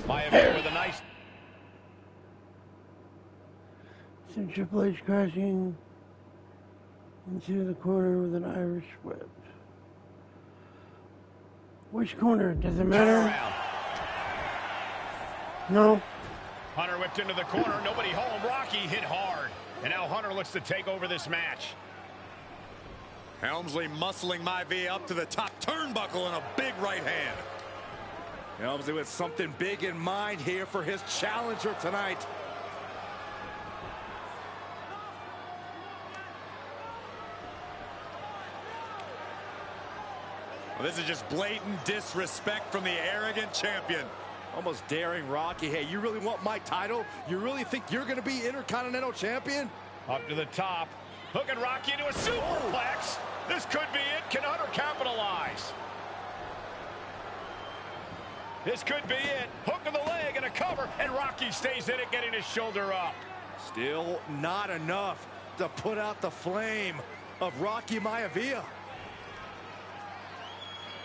Maivia with a nice... So Triple H crashing into the corner with an Irish whip. Which corner? Does it matter? No. Hunter whipped into the corner. Nobody home. Rocky hit hard. And now Hunter looks to take over this match. Helmsley muscling Maivia up to the top turnbuckle in a big right hand. Helmsley with something big in mind here for his challenger tonight. Well, this is just blatant disrespect from the arrogant champion. Almost daring Rocky. Hey, you really want my title? You really think you're going to be Intercontinental Champion? Up to the top. Hooking Rocky into a superplex. This could be it. Can Hunter capitalize? This could be it. Hook to the leg and a cover. And Rocky stays in it, getting his shoulder up. Still not enough to put out the flame of Rocky Maivia.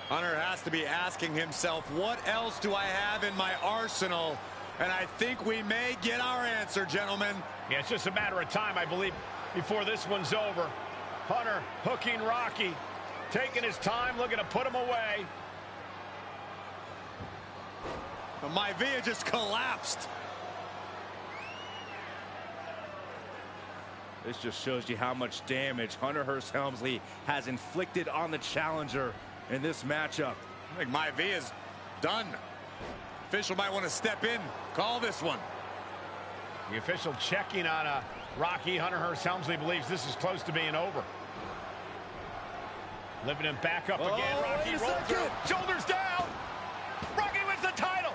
Hunter has to be asking himself, what else do I have in my arsenal? And I think we may get our answer, gentlemen. Yeah, it's just a matter of time, I believe, before this one's over. Hunter hooking Rocky, taking his time, looking to put him away. But Maivia just collapsed. This just shows you how much damage Hunter Hearst Helmsley has inflicted on the challenger in this matchup. I think Maivia's done. Official might want to step in, call this one. The official checking on Rocky. Hunter Hearst Helmsley believes this is close to being over. Lifting him back up again. Rocky rolls through. Shoulders down. Rocky wins the title.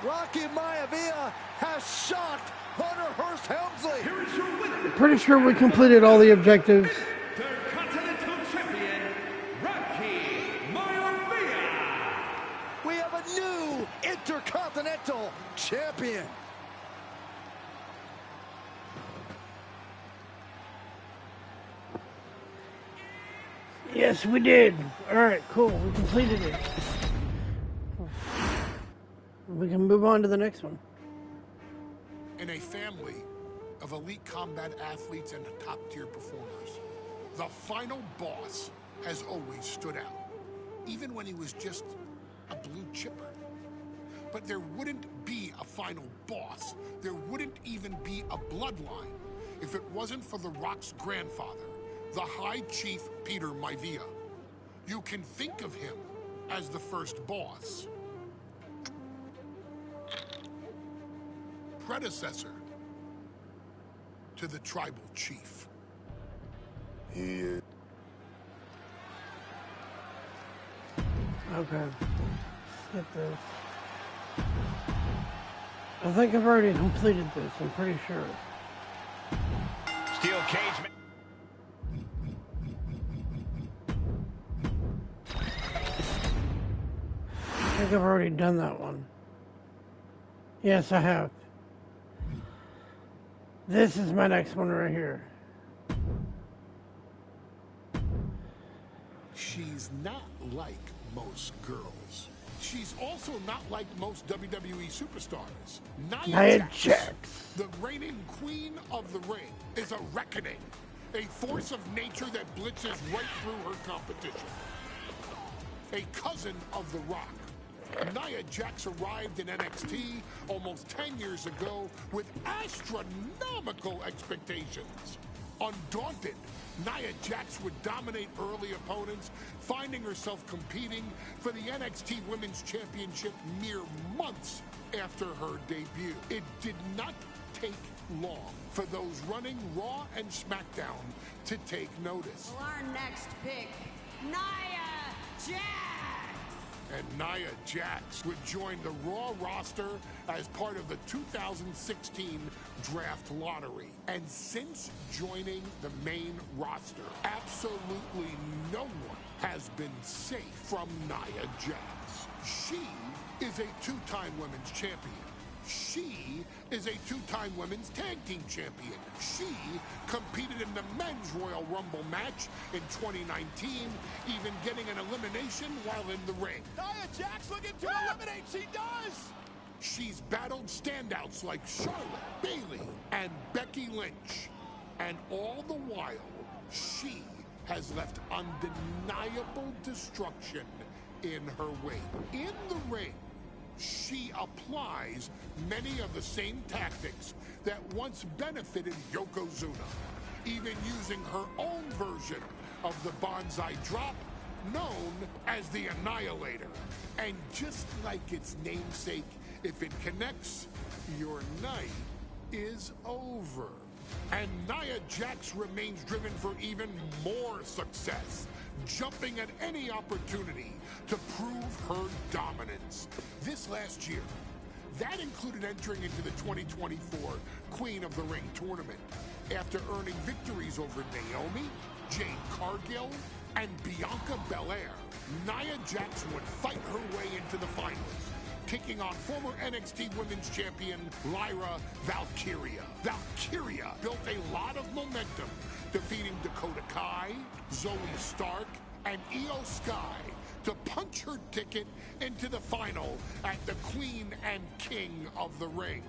Rocky Maivia has shocked Hunter Hearst Helmsley. Here is your winner. Pretty sure we completed all the objectives. The Continental Champion, Rocky Maivia. We have a new Intercontinental Champion. Yes, we did. All right, cool. We completed it. We can move on to the next one. In a family of elite combat athletes and top-tier performers, the final boss has always stood out, even when he was just a blue chipper. But there wouldn't be a final boss. There wouldn't even be a bloodline if it wasn't for The Rock's grandfather, the High Chief Peter Maivia. You can think of him as the first boss. Predecessor to the tribal chief. Okay. Skip this. I think I've already completed this, I'm pretty sure. Steel cage. I think I've already done that one. Yes, I have. This is my next one right here. She's not like most girls. She's also not like most WWE superstars. Nia Jax, the reigning queen of the ring, is a reckoning. A force of nature that blitzes right through her competition. A cousin of The Rock. Nia Jax arrived in NXT almost 10 years ago with astronomical expectations. Undaunted, Nia Jax would dominate early opponents, finding herself competing for the NXT Women's Championship mere months after her debut. It did not take long for those running Raw and SmackDown to take notice. Well, our next pick, Nia Jax. And Nia Jax would join the Raw roster as part of the 2016 Draft Lottery. And since joining the main roster, absolutely no one has been safe from Nia Jax. She is a two-time women's champion. She is a two-time women's tag team champion. She competed in the men's Royal Rumble match in 2019, even getting an elimination while in the ring. Nia Jax looking to eliminate. She does. She's battled standouts like Charlotte, Bayley, and Becky Lynch. And all the while, she has left undeniable destruction in her wake. In the ring, she applies many of the same tactics that once benefited Yokozuna, even using her own version of the Banzai drop, known as the Annihilator. And just like its namesake, if it connects, your night is over. And Nia Jax remains driven for even more success, jumping at any opportunity to prove her dominance. This last year, that included entering into the 2024 Queen of the Ring tournament after earning victories over Naomi, Jade Cargill, and Bianca Belair. Nia Jax would fight her way into the finals, taking on former NXT Women's Champion Lyra Valkyria. Valkyria built a lot of momentum, defeating Dakota Kai, Zoe Stark, and Io Sky to punch her ticket into the final at the Queen and King of the Ring.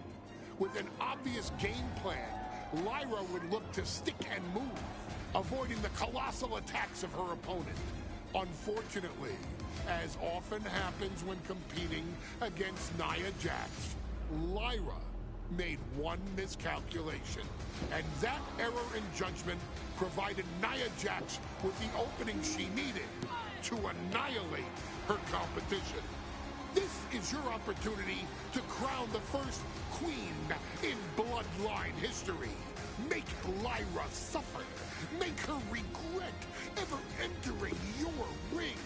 With an obvious game plan, Lyra would look to stick and move, avoiding the colossal attacks of her opponent. Unfortunately, as often happens when competing against Nia Jax, Lyra made one miscalculation. And that error in judgment provided Nia Jax with the opening she needed to annihilate her competition. This is your opportunity to crown the first queen in Bloodline history. Make Lyra suffer. Make her regret ever entering your ring.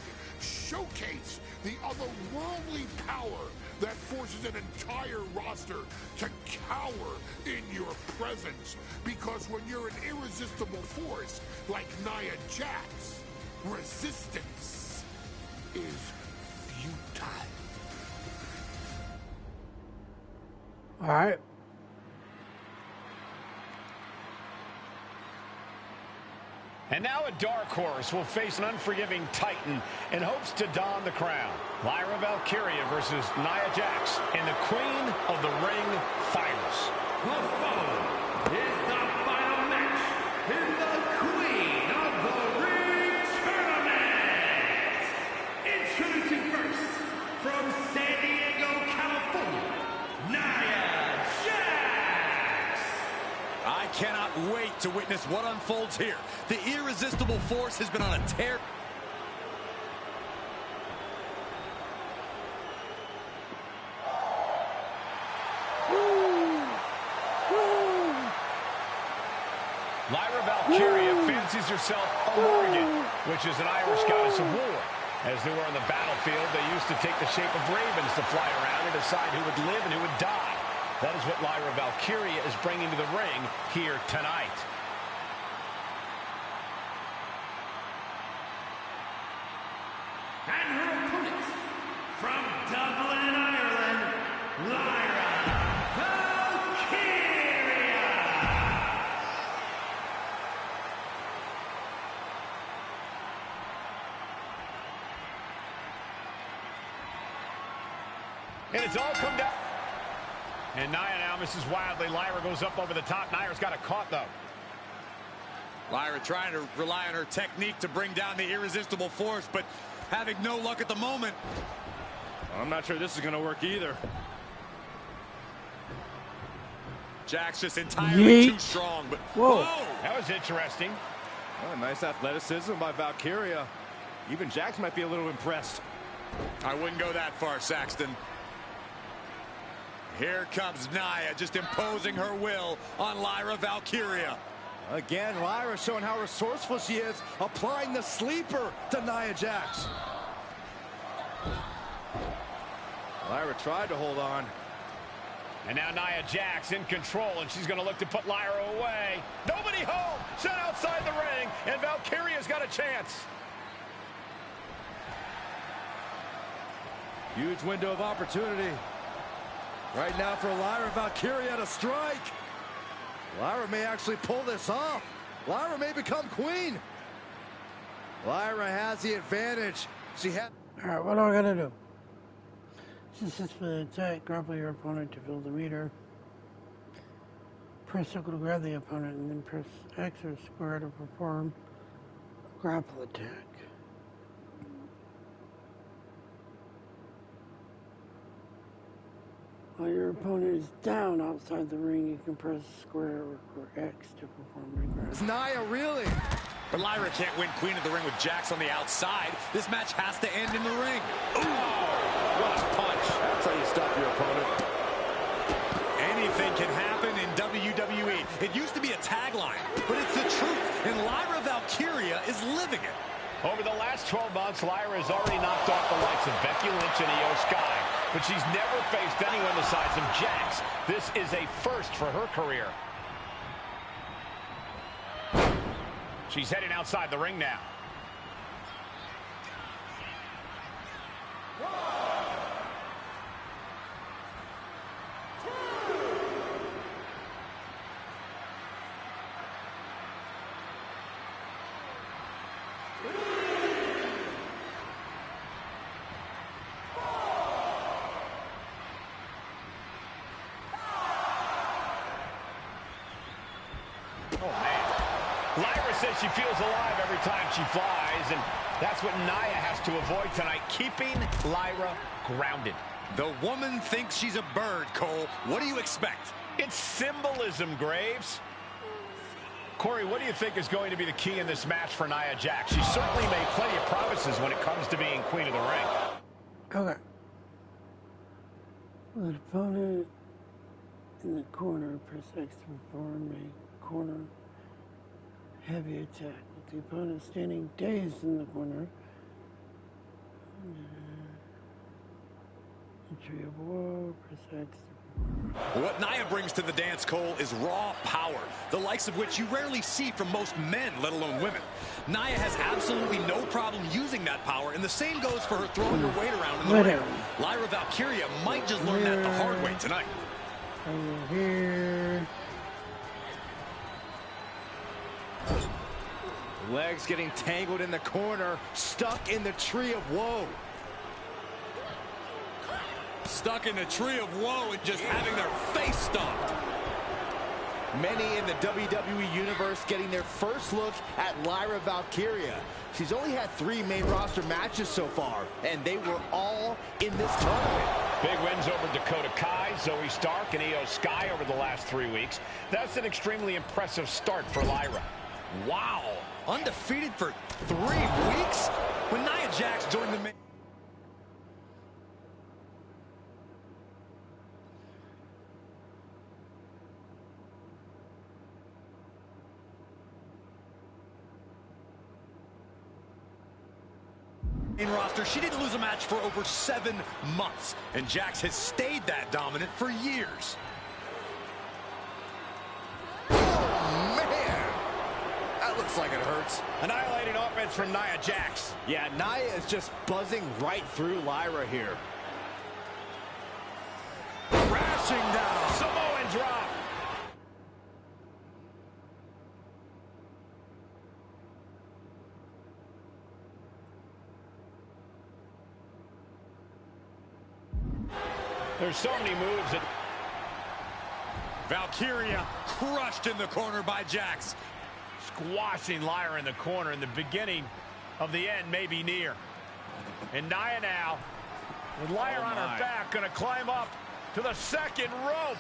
Showcase the otherworldly power that forces an entire roster to cower in your presence. Because when you're an irresistible force like Nia Jax, resistance is futile. All right. And now a dark horse will face an unforgiving titan in hopes to don the crown. Lyra Valkyria versus Nia Jax in the Queen of the Ring Finals. The following is the final match in the Queen of the Ring Tournament. Introducing first, from San Diego, California, Nia Jax. I cannot wait to witness what unfolds here. The irresistible force has been on a tear. Lyra Valkyria fancies herself a Morgan, which is an Irish goddess of war. As they were on the battlefield, they used to take the shape of ravens to fly around and decide who would live and who would die. That is what Lyra Valkyria is bringing to the ring here tonight. And her opponent, from Dublin, Ireland, Lyra Valkyria. And it's all come down. And Nia now misses wildly. Lyra goes up over the top. Nia's got it caught, though. Lyra trying to rely on her technique to bring down the irresistible force, but having no luck at the moment. I'm not sure this is going to work either. Jax just entirely too strong, but whoa, that was interesting. Oh, nice athleticism by Valkyria. Even Jax might be a little impressed. I wouldn't go that far, Saxton. Here comes Nia, just imposing her will on Lyra Valkyria. Again, Lyra showing how resourceful she is, applying the sleeper to Nia Jax. Lyra tried to hold on. And now Nia Jax in control, and she's going to look to put Lyra away. Nobody home, sent outside the ring, and Valkyria's got a chance. Huge window of opportunity. Right now for Lyra Valkyria to strike. Lyra may actually pull this off. Lyra may become queen. Lyra has the advantage. She had. All right, what do I gotta do? Successfully attack, grapple your opponent to fill the meter. Press circle to grab the opponent, and then press X or square to perform a grapple attack. While your opponent is down outside the ring, you can press square or X to perform a grapple. Is Nia really? But Lyra can't win Queen of the Ring with Jax on the outside. This match has to end in the ring. Ooh, what a punch. That's how you stop your opponent. Anything can happen in WWE. It used to be a tagline, but it's the truth, and Lyra Valkyria is living it. Over the last 12 months, Lyra has already knocked off the likes of Becky Lynch and Io Sky, but she's never faced anyone the size of Jax. This is a first for her career. She's heading outside the ring now. Lyra says she feels alive every time she flies, and that's what Nia has to avoid tonight, keeping Lyra grounded. The woman thinks she's a bird, Cole. What do you expect? It's symbolism, Graves. Corey, what do you think is going to be the key in this match for Nia Jax? She certainly made plenty of promises when it comes to being queen of the ring. Okay. The opponent in the corner press X to perform a corner heavy attack. With the opponent standing dazed in the corner. Entry of woe, press X. What Nia brings to the dance, Cole, is raw power, the likes of which you rarely see from most men, let alone women. Nia has absolutely no problem using that power, and the same goes for her throwing her weight around in the ring. Lyra Valkyria might just learn that the hard way tonight. Over here. Legs getting tangled in the corner, stuck in the tree of woe. Stuck in the tree of woe and just having their face stomped. Many in the WWE Universe getting their first look at Lyra Valkyria. She's only had 3 main roster matches so far, and they were all in this tournament. Big wins over Dakota Kai, Zoe Stark, and Io Sky over the last 3 weeks. That's an extremely impressive start for Lyra. Wow, undefeated for 3 weeks? When Nia Jax joined the main... roster, she didn't lose a match for over 7 months, and Jax has stayed that dominant for years. Oh, man! That looks like it hurts. Annihilating offense from Nia Jax. Yeah, Nia is just buzzing right through Lyra here. Crashing down. Samoan drop. There's so many moves that... Valkyria crushed in the corner by Jax. Squashing Lyra in the corner, and the beginning of the end may be near. And Nia now, with Lyra on her back, going to climb up to the second rope.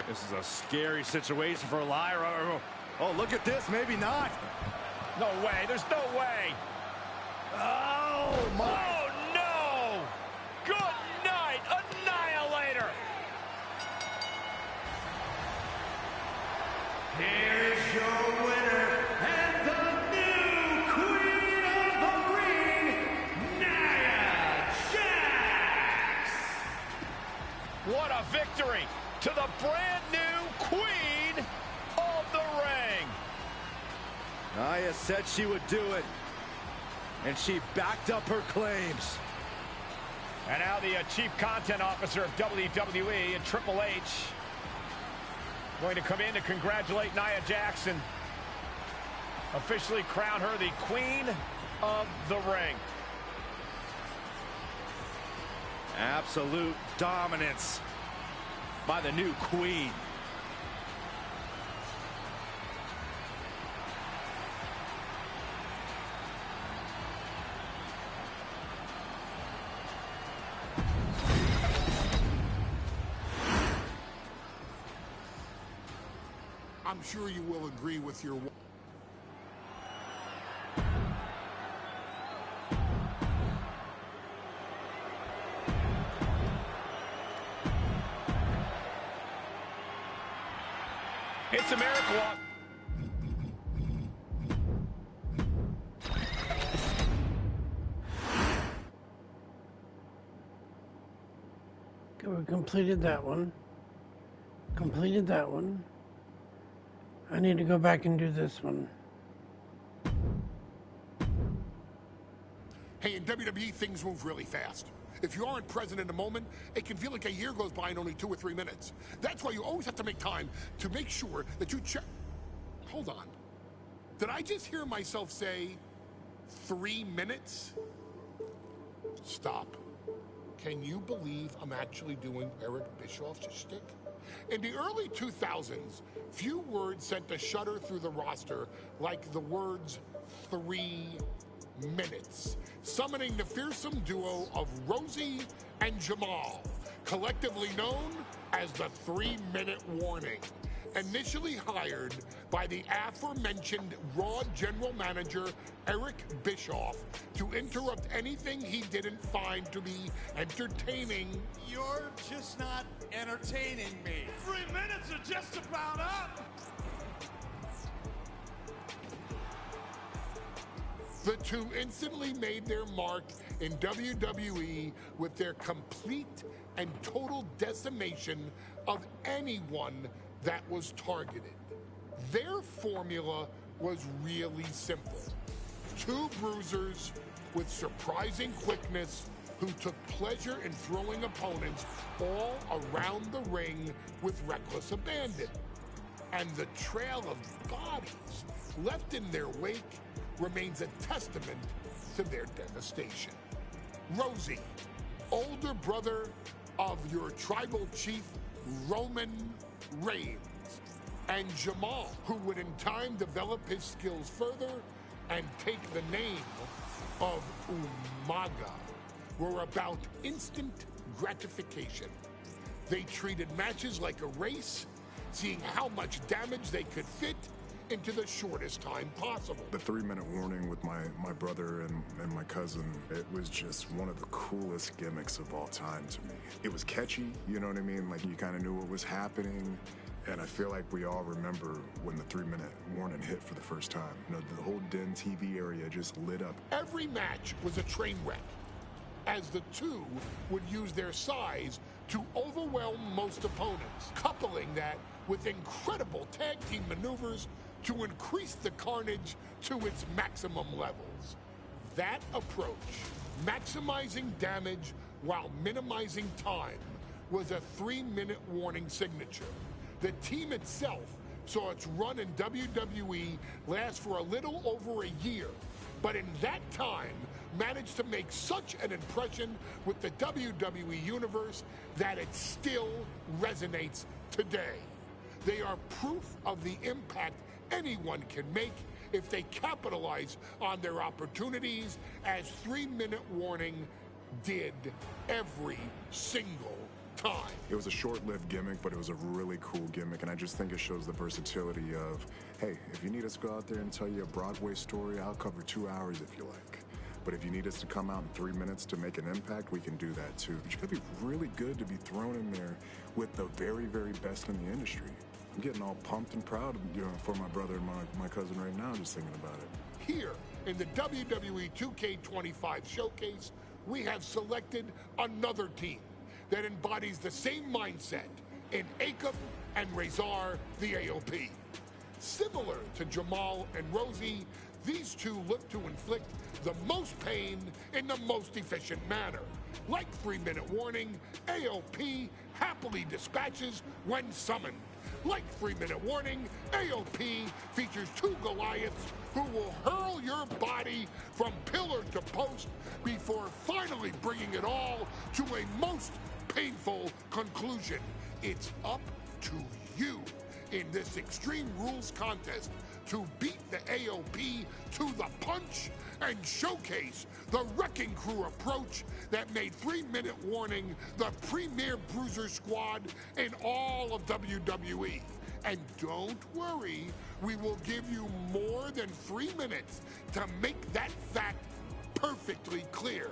This is a scary situation for Lyra. Oh, look at this. Maybe not. No way. There's no way. Oh, my. Oh, no. Good night, Annihilator. Here's your winner and the new Queen of the Ring, Nia Jax. What a victory to the brand new Queen of the Ring. Nia said she would do it, and she backed up her claims. And now the Chief Content Officer of WWE and Triple H going to come in to congratulate Nia Jax and officially crown her the Queen of the Ring. Absolute dominance by the new Queen. I'm sure you will agree with your... It's a miracle. Okay, we completed that one. Completed that one. I need to go back and do this one. Hey, in WWE, things move really fast. If you aren't present in the moment, it can feel like a year goes by in only 2 or 3 minutes. That's why you always have to make time to make sure that you check... Hold on. Did I just hear myself say 3 minutes? Stop. Can you believe I'm actually doing Eric Bischoff's shtick? In the early 2000s, few words sent a shudder through the roster like the words 3 minutes, summoning the fearsome duo of Rosie and Jamal. collectively known as the 3-minute warning. Initially hired by the aforementioned Raw General Manager Eric Bischoff to interrupt anything he didn't find to be entertaining. You're just not entertaining me. 3 minutes are just about up. The two instantly made their mark in WWE with their complete and total decimation of anyone that was targeted. Their formula was really simple. Two bruisers with surprising quickness who took pleasure in throwing opponents all around the ring with reckless abandon. And the trail of bodies left in their wake remains a testament to their devastation. Rosie, older brother of your tribal chief, Roman Reigns, and Jamal, who would in time develop his skills further and take the name of Umaga, were about instant gratification. They treated matches like a race, seeing how much damage they could fit into the shortest time possible. The 3-minute warning with my brother and my cousin, it was just one of the coolest gimmicks of all time to me. It was catchy, you know what I mean? Like, you kind of knew what was happening. And I feel like we all remember when the 3-minute warning hit for the first time. You know, the whole Den TV area just lit up. Every match was a train wreck, as the two would use their size to overwhelm most opponents, coupling that with incredible tag team maneuvers to increase the carnage to its maximum levels. That approach, maximizing damage while minimizing time, was a 3-minute warning signature. The team itself saw its run in WWE last for a little over a year, but in that time managed to make such an impression with the WWE Universe that it still resonates today. They are proof of the impact anyone can make if they capitalize on their opportunities, as 3-minute warning did every single time. It was a short-lived gimmick, but it was a really cool gimmick, and I just think it shows the versatility of, hey, if you need us to go out there and tell you a Broadway story, I'll cover 2 hours if you like. But if you need us to come out in 3 minutes to make an impact, we can do that too. It's gonna be really good to be thrown in there with the very, very best in the industry. I'm getting all pumped and proud of, you know, for my brother and my cousin right now, just thinking about it. Here in the WWE 2K25 showcase, we have selected another team that embodies the same mindset in Akam and Razor, the AOP. Similar to Jamal and Rosie, these two look to inflict the most pain in the most efficient manner. Like 3-minute warning, AOP happily dispatches when summoned. Like 3-minute warning, AOP features two Goliaths who will hurl your body from pillar to post before finally bringing it all to a most painful conclusion. It's up to you in this Extreme Rules contest to beat the AOP to the punch and showcase the Wrecking Crew approach that made 3-minute warning the premier bruiser squad in all of WWE. And don't worry, we will give you more than 3 minutes to make that fact perfectly clear.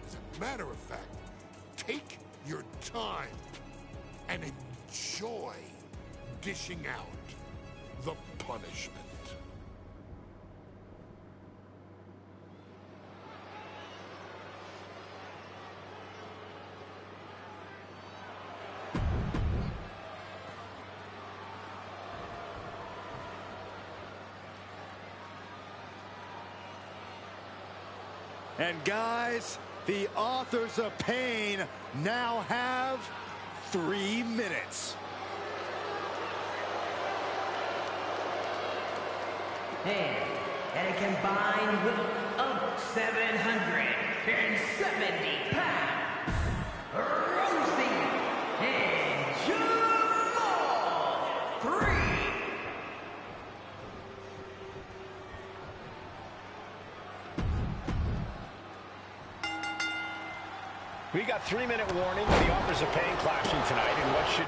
As a matter of fact, take your time and enjoy dishing out the punishment. And guys, the authors of pain now have 3 minutes. And at a combined weight of 770 pounds, Rosie and Jamal 3. We got 3-minute warning with the authors of pain clashing tonight in what should...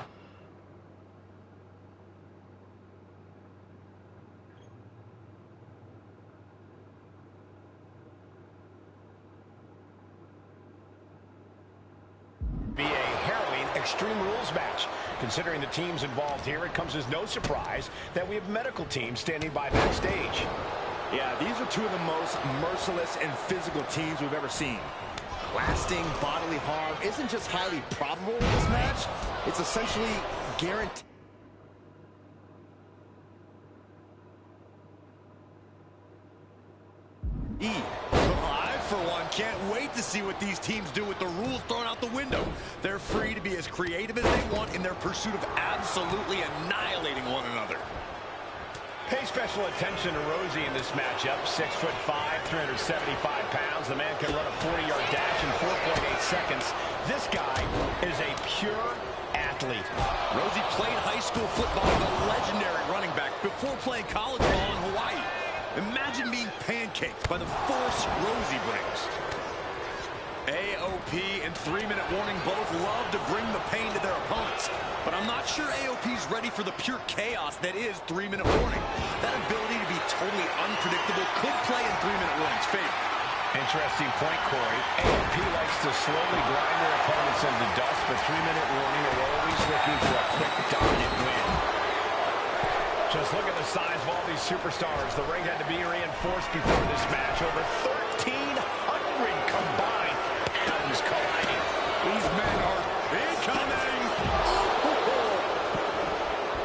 be a harrowing Extreme Rules match. Considering the teams involved here, it comes as no surprise that we have medical teams standing by backstage. Yeah, these are two of the most merciless and physical teams we've ever seen. Lasting bodily harm isn't just highly probable in this match, it's essentially guaranteed. I, for one, can't wait to see what these teams do with the rules thrown out the window. They're free to be as creative as they want in their pursuit of absolutely annihilating one another. Pay special attention to Rosie in this matchup. 6'5", 375 pounds. The man can run a 40-yard dash in 4.8 seconds. This guy is a pure athlete. Rosie played high school football with a legendary running back before playing college ball in Hawaii. Imagine being pancaked by the force Rosie brings. AOP and 3-minute warning both love to bring the pain to their opponents. But I'm not sure AOP's ready for the pure chaos that is 3-minute warning. That ability to be totally unpredictable could play in 3-minute warning's favor. Interesting point, Corey. AOP likes to slowly grind their opponents into dust, but 3-minute warning are always looking for a quick, dominant win. Just look at the size of all these superstars. The ring had to be reinforced before this match. Over 1,300 combined atoms colliding. These men are incoming.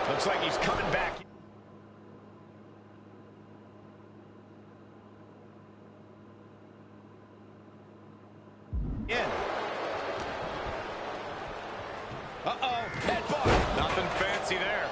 Looks like he's coming back. In. Uh-oh, headbutt. Nothing fancy there.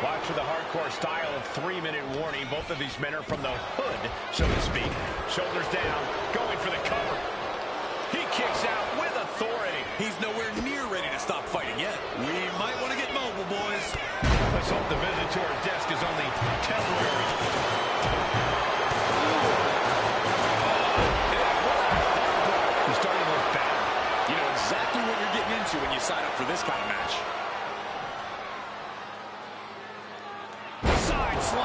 Watch for the hardcore style of 3-minute warning. Both of these men are from the hood, so to speak. Shoulders down, going for the cover. He kicks out with authority. He's nowhere near ready to stop fighting yet. We might want to get mobile, boys. Let's hope the visit to our desk is only temporary. He's starting to look bad. You know exactly what you're getting into when you sign up for this kind of match. Slam.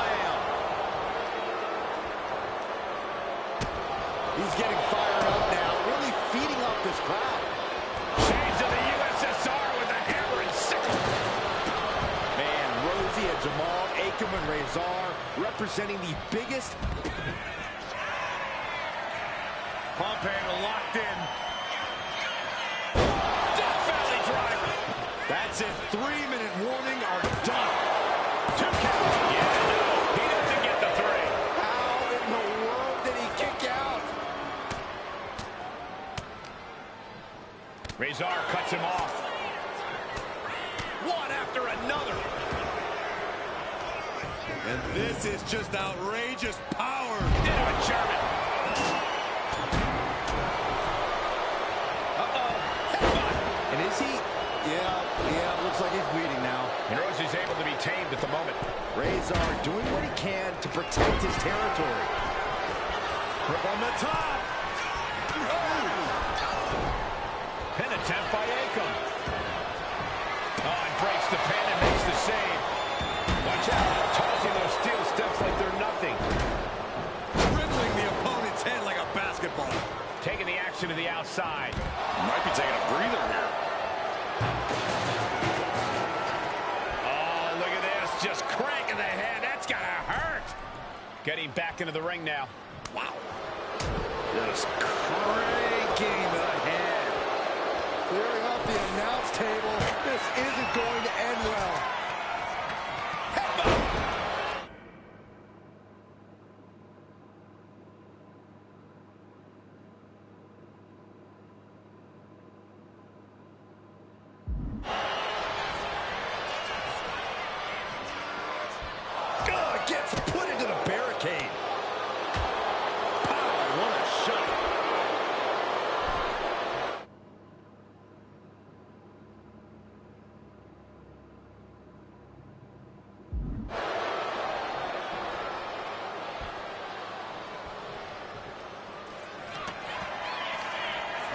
He's getting fired up now, really feeding off this crowd. Shades of the USSR with a hammer and sickle. Man, Rosie and Jamal, Akam and Razor representing the biggest. Pump handle locked in. Death Valley driver. That's it. 3-minute warning are done. 2 count. Yeah. Razor cuts him off. One after another. And this is just outrageous power. Into a German. Uh-oh. Headbutt. And is he? Yeah, looks like he's bleeding now. And Rosie's able to be tamed at the moment. Razor doing what he can to protect his territory. Grip on the top. Pin attempt by Akam. Oh, and breaks the pin and makes the save. Watch out. Tossing those steel steps like they're nothing. Dribbling the opponent's head like a basketball. Taking the action to the outside. Might be taking a breather here. Oh, look at this. Just cranking the head. That's got to hurt. Getting back into the ring now. Wow. Just cranking the head. Clearing off the announce table. This isn't going to end well.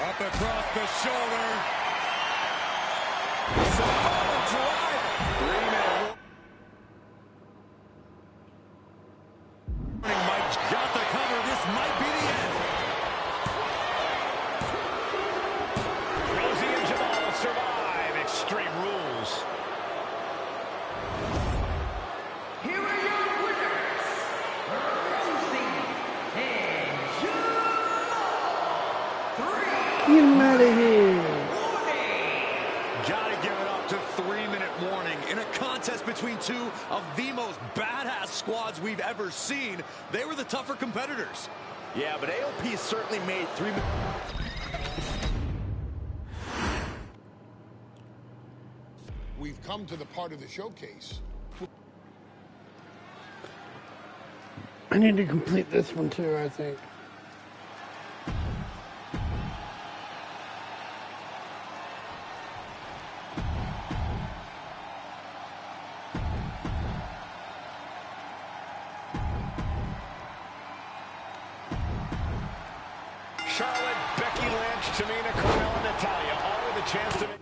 Up across the shoulder. Samoa drive. 3-minute. Mike got the cover. This might be the end. Rosie and Jamal survive Extreme Rules. Here are your winners, Rosie and Jamal. Get him out of here. Gotta give it up to 3-minute warning. In a contest between two of the most badass squads we've ever seen, they were the tougher competitors. Yeah, but AOP certainly made 3 minutes. We've come to the part of the showcase. I need to complete this one too, I think. Charlotte, Becky Lynch, Tamina, Carmella, Natalya, all with a chance to make...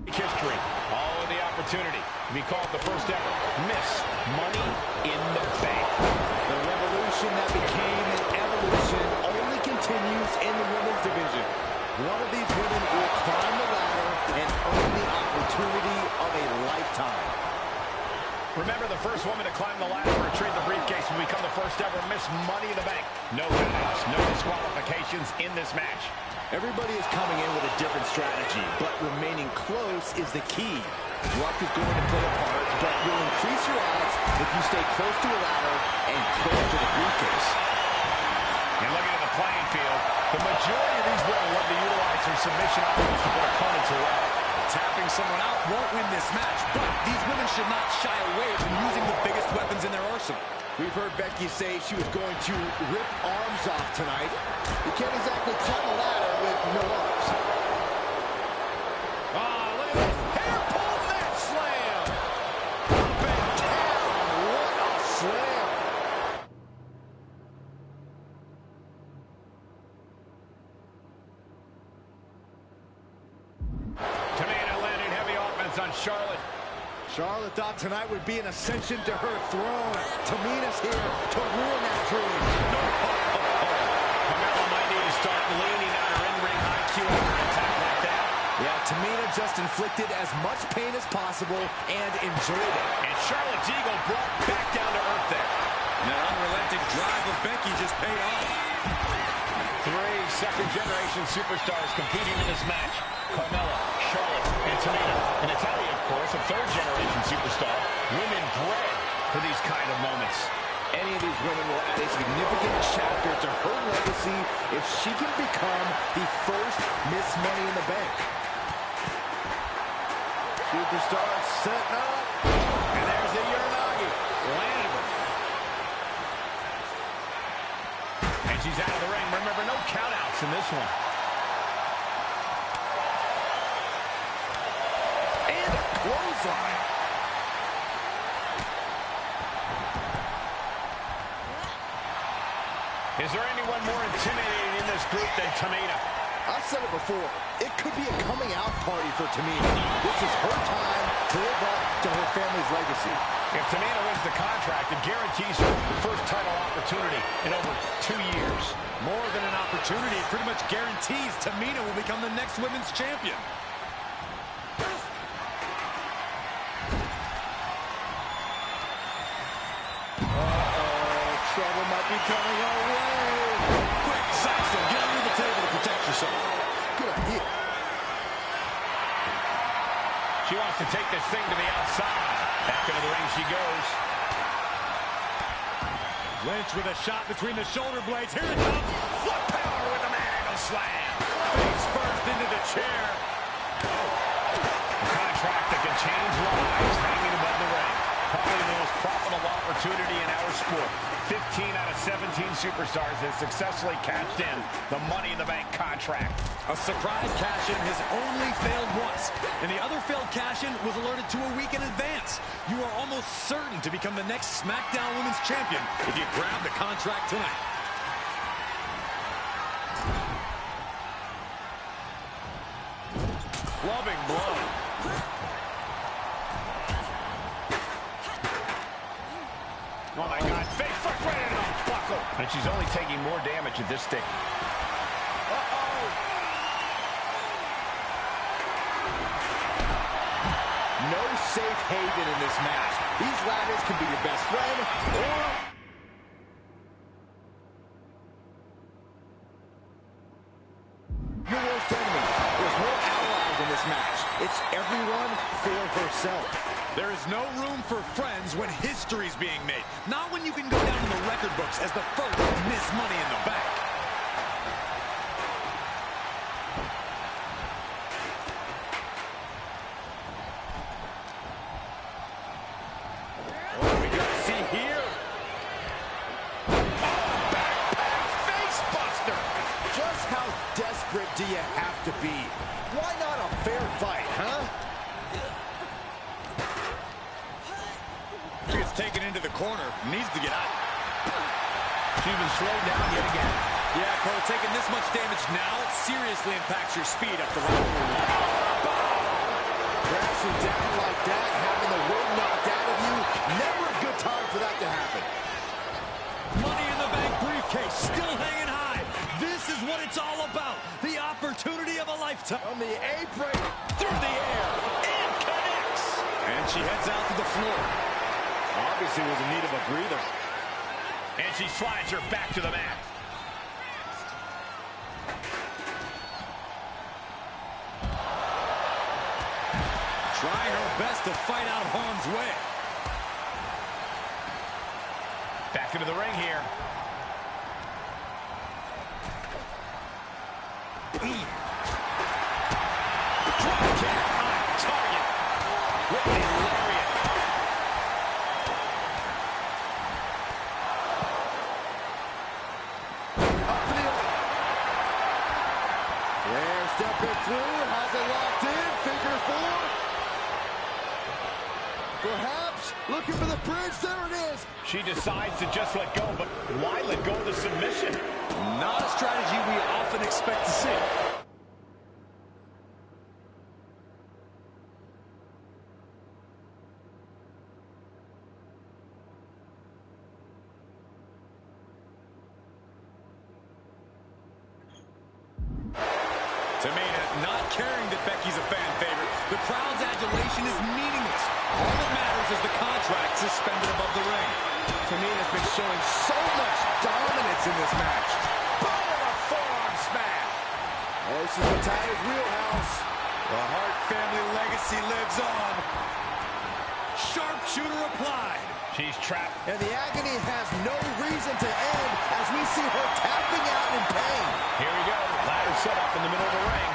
history, all with the opportunity to be called the first ever Miss Money in the Bank. The revolution that became an evolution only continues in the women's division. One of these women will climb the ladder and earn the opportunity of a lifetime. Remember, the first woman to climb the ladder or retrieve the briefcase will become the first ever Miss Money in the Bank. No countouts, no disqualifications in this match. Everybody is coming in with a different strategy, but remaining close is the key. Luck is going to play a part, but you'll increase your odds if you stay close to a ladder and close to the briefcase. And looking at the playing field, the majority of these women love to utilize their submission offense to put opponents away. Tapping someone out won't win this match, but these women should not shy away from using the biggest weapons in their arsenal. We've heard Becky say she was going to rip arms off tonight. You can't exactly climb a ladder with no arms. Oh, look at this. Hair pull net slam. Up and down. What a slam. Tamina landing heavy offense on Charlotte. Charlotte thought tonight would be an ascension to her throne. Tamina's here to ruin that dream. Carmella might need to start leaning on her in-ring IQ after an attack like that. Yeah, Tamina just inflicted as much pain as possible and enjoyed it. And Charlotte's ego brought back down to earth there. That unrelenting drive of Becky just paid off. 3 second-generation superstars competing in this match. Carmella, Charlotte, and Tamina. And Natalya, of course, a third-generation superstar. Women bred for these kind of moments. Any of these women will add a significant chapter to her legacy if she can become the first Miss Money in the Bank. Superstars setting up. And there's the Uranagi. Landing. And she's out of the ring. Remember, no countouts in this one. And a clothesline. Is there anyone more intimidating in this group than Tamina? I've said it before. It could be a coming out party for Tamina. This is her time to live up to her family's legacy. If Tamina wins the contract, it guarantees her first title opportunity in over 2 years. More than an opportunity, it pretty much guarantees Tamina will become the next women's champion. Trouble might be coming our way. Quick, Saxton, get under the table to protect yourself. Good idea. She wants to take this thing to the outside. Back into the ring she goes. Lynch with a shot between the shoulder blades. Here it comes. Foot power with the manhandle slam. Face first into the chair. A contract that can change lives hanging above the ring. Probably the most profitable opportunity in our sport. 15 out of 17 superstars have successfully cashed in the Money in the Bank contract. A surprise cash-in has only failed once, and the other failed cash-in was alerted to a week in advance. You are almost certain to become the next SmackDown Women's Champion if you grab the contract tonight. Clubbing blow. Oh my God, face first right into the buckle. And she's only taking more damage at this stage. Uh-oh. No safe haven in this match. These ladders can be your best friend or your worst enemy. There's no allies in this match. It's everyone for herself. There is no room for friends when history's being made. Not when you can go down in the record books as the first Miss Money in the Bank. What do we got to see here? Back face buster. Just how desperate do you have to be? Why not a fair fight, huh? She gets taken into the corner. Needs to get out. She's been slowed down yet again. Yeah, Cole, taking this much damage now seriously impacts your speed up the road. Crashing down like that, having the wind knocked out of you, never a good time for that to happen. Money in the Bank briefcase still hanging high. This is what it's all about. The opportunity of a lifetime. On the apron, through the air, and connects. And she heads out to the floor. Obviously was in need of a breather. And she slides her back to the mat. Trying her best to fight out harm's way. Back into the ring here. Drop kick on target. With a lariat. They're stepping through, has it locked in, figure four. Perhaps looking for the bridge, there it is. She decides to just let go, but why let go of the submission? Not a strategy we often expect to see. Tamina not caring that Becky's a fan favorite. The crowd's adulation is meaningless. All that matters is the contract suspended above the ring. Tamina's been showing so much dominance in this match. Boom! A forearm smash. This is Natalya's wheelhouse. The Hart family legacy lives on. Sharpshooter applied. She's trapped. And the agony has no reason to end as we see her tapping out in pain. Here we go. Ladder set up in the middle of the ring.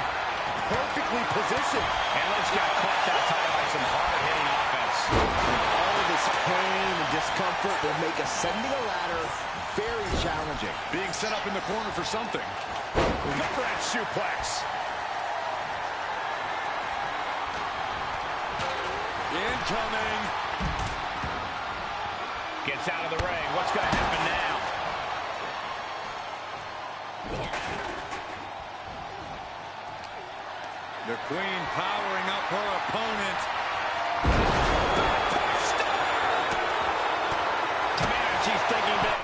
Perfectly positioned. And Lynch got caught that time by some hard-hitting offense. All of this pain and discomfort will make ascending a ladder very challenging. Being set up in the corner for something. Overhead suplex. Incoming. Gets out of the ring. What's going to happen now? The Queen powering up her opponent. Man, she's thinking big.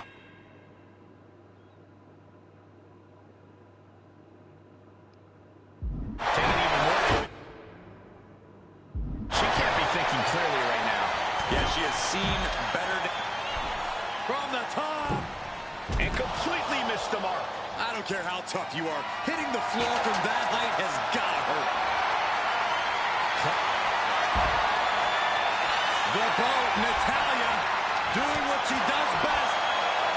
Taking even more. She can't be thinking clearly right now. Yeah, she has seen better. From the top. And completely missed the mark. I don't care how tough you are. Hitting the floor from that height has got to hurt. The boat, Natalya, doing what she does best.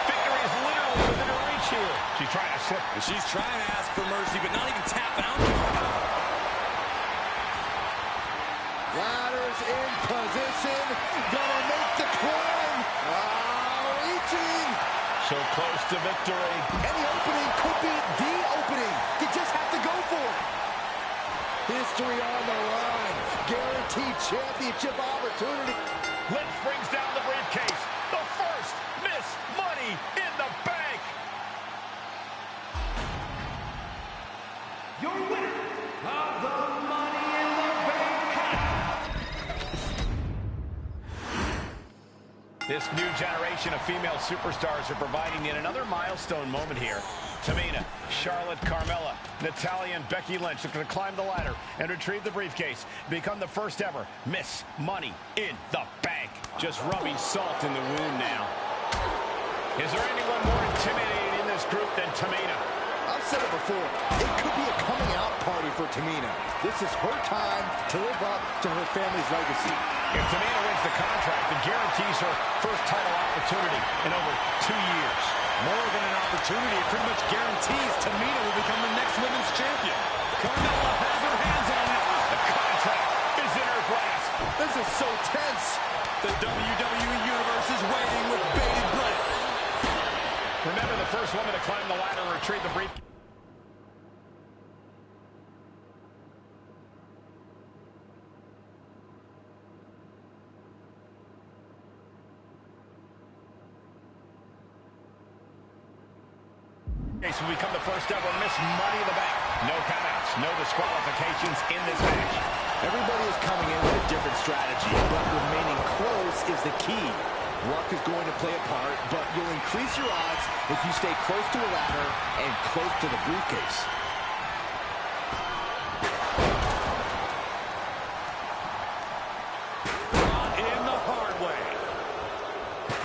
Victory is literally within her reach here. She's trying to slip. She's trying to ask for mercy, but not even tapping out. Ladder is in position. Gonna make the climb. Reaching. So close to victory. Any opening could be the opening. You just have to go for it. History on the line. Guaranteed championship opportunity. Lynch brings down the briefcase. The first Miss Money in the Bank. Your winner of the Money in the Bank contest. This new generation of female superstars are providing yet another milestone moment here. Tamina, Charlotte, Carmella, Natalya, and Becky Lynch looking to climb the ladder and retrieve the briefcase. Become the first ever Miss Money in the Bank. Just rubbing salt in the wound now. Is there anyone more intimidating in this group than Tamina? I've said it before. It could be a coming out party for Tamina. This is her time to live up to her family's legacy. If Tamina wins the contract, it guarantees her first title opportunity in over 2 years. More than an opportunity, it pretty much guarantees Tamina will become the next women's champion. Carmella has her hands on it. The contract is in her grasp. This is so tense. The WWE Universe is waiting with bated breath. Remember, the first woman to climb the ladder and retrieve the briefcase. Will become the first ever Miss Money in the Bank. No countouts, no disqualifications in this match. Everybody is coming in with a different strategy, but remaining close is the key. Luck is going to play a part, but you'll increase your odds if you stay close to a ladder and close to the briefcase. In the hard way.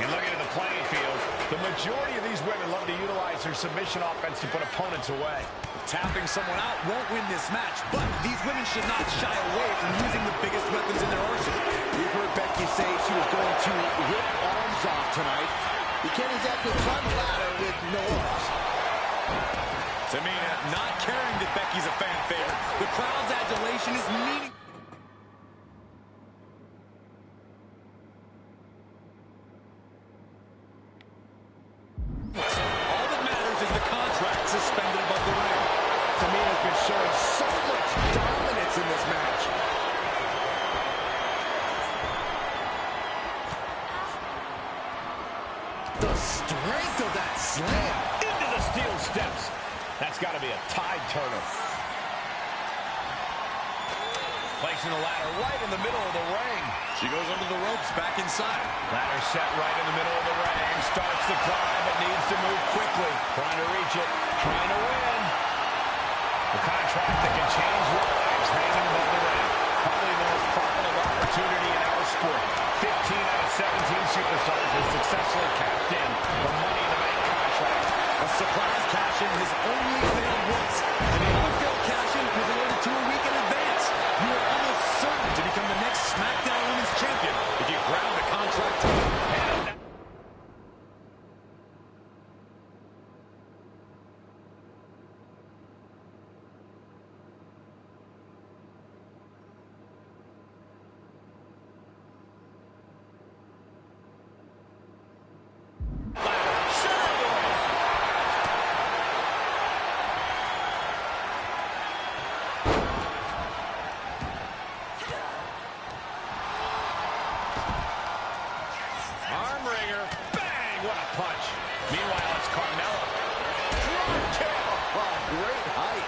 And looking at the playing field, the majority of these women love to utilize their submission offense to put opponents away. Tapping someone out won't win this match, but these women should not shy away from using the biggest weapons in their arsenal. We've heard Becky say she was going to rip arms off tonight. You can't exactly climb a ladder with no arms. Tamina not caring that Becky's a fan favorite. The crowd's adulation is meaning. All that matters is the contract suspended above the ring. Tamina's been showing so much dominance in this match. The strength of that slam into the steel steps. That's got to be a tide turner. Placing the ladder right in the middle of the ring. She goes under the ropes, back inside. Ladder set right in the middle of the ring. Starts the climb, but needs to move quickly. Trying to reach it, trying to win. The contract that can change lives hanging above the ring. Probably the most profitable opportunity in our sport. 15 out of 17 superstars have successfully cashed in the Money in the Bank contract. A surprise cash-in has only failed once, and the other failed cash-in was awarded to a week in advance. You are almost certain to become the next SmackDown Women's Champion if you grab the contract. What a punch. Meanwhile, it's Carmella. Drop kick. Oh, great height.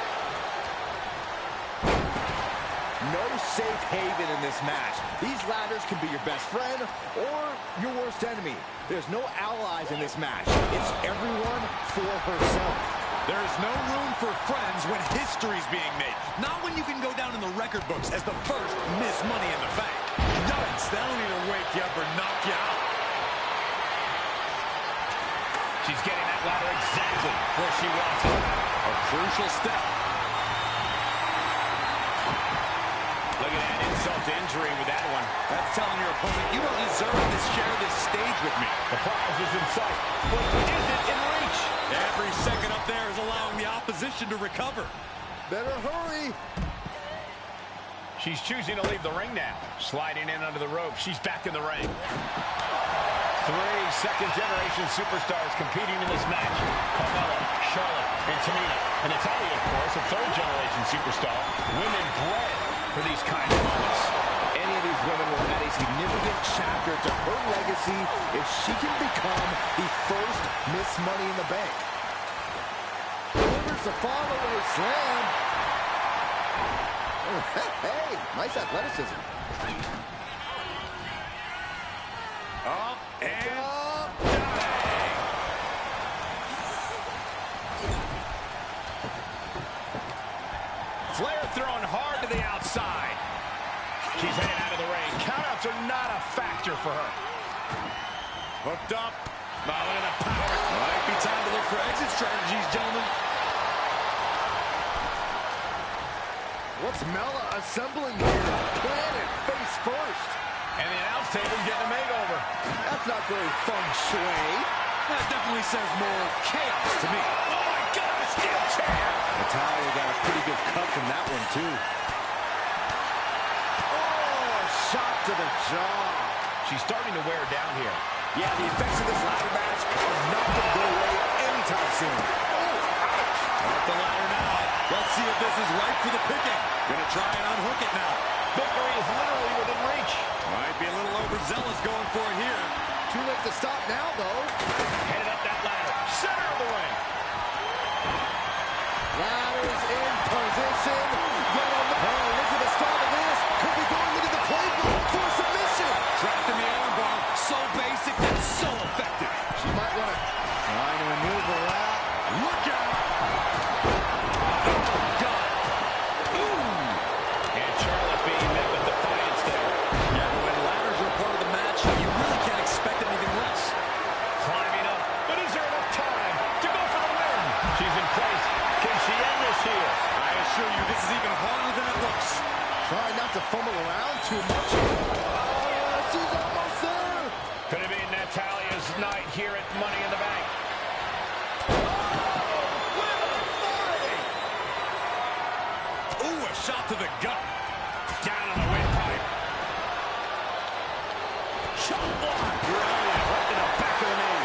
No safe haven in this match. These ladders can be your best friend or your worst enemy. There's no allies in this match. It's everyone for herself. There's no room for friends when history's being made. Not when you can go down in the record books as the first Miss Money in the Bank. Yikes, that'll either wake you up or knock you out. She's getting that ladder exactly where she wants it. A crucial step. Look at that insult to injury with that one. That's telling your opponent, you don't deserve to share this stage with me. The prize is in sight. But is it in reach? Every second up there is allowing the opposition to recover. Better hurry. She's choosing to leave the ring now. Sliding in under the rope. She's back in the ring. 3 second-generation superstars competing in this match. Carmella, Charlotte, and Tamina. And Natalya, of course, a third-generation superstar. Women bred for these kind of moments. Any of these women will add a significant chapter to her legacy if she can become the first Miss Money in the Bank. Delivers the follow-away slam. Oh, hey, nice athleticism. Up and up. Flair throwing hard to the outside. She's heading out of the ring. Countouts are not a factor for her. Hooked up. Look at the power. Might be time to look for exit strategies, gentlemen. What's Mella assembling here? Planet face first. And the announce table's getting a makeover. That's not very feng shui. That definitely says more chaos to me. Oh my God, a steel chair. Natalya got a pretty good cut from that one, too. Oh, a shot to the jaw. She's starting to wear down here. Yeah, the effects of this ladder match are not going to go away anytime soon. Off the ladder now. Let's see if this is ripe for the picking. Gonna try and unhook it now. Victory is literally within reach. Might be a little overzealous going for it here. Too late to stop now, though. Headed up that ladder. Center of the ring. Ladders in position. Oh, look at the start of this. Could be going into the playbook for submission. Trapped in the armbar. So basic and so effective. She might want to try to maneuver that. Look out. This is even harder than it looks. Try not to fumble around too much. Oh, she's almost there. Could have been Natalya's night here at Money in the Bank. Ooh, a shot to the gut. Down on the windpipe. Shot block. Brilliant. Right to the back of the knee.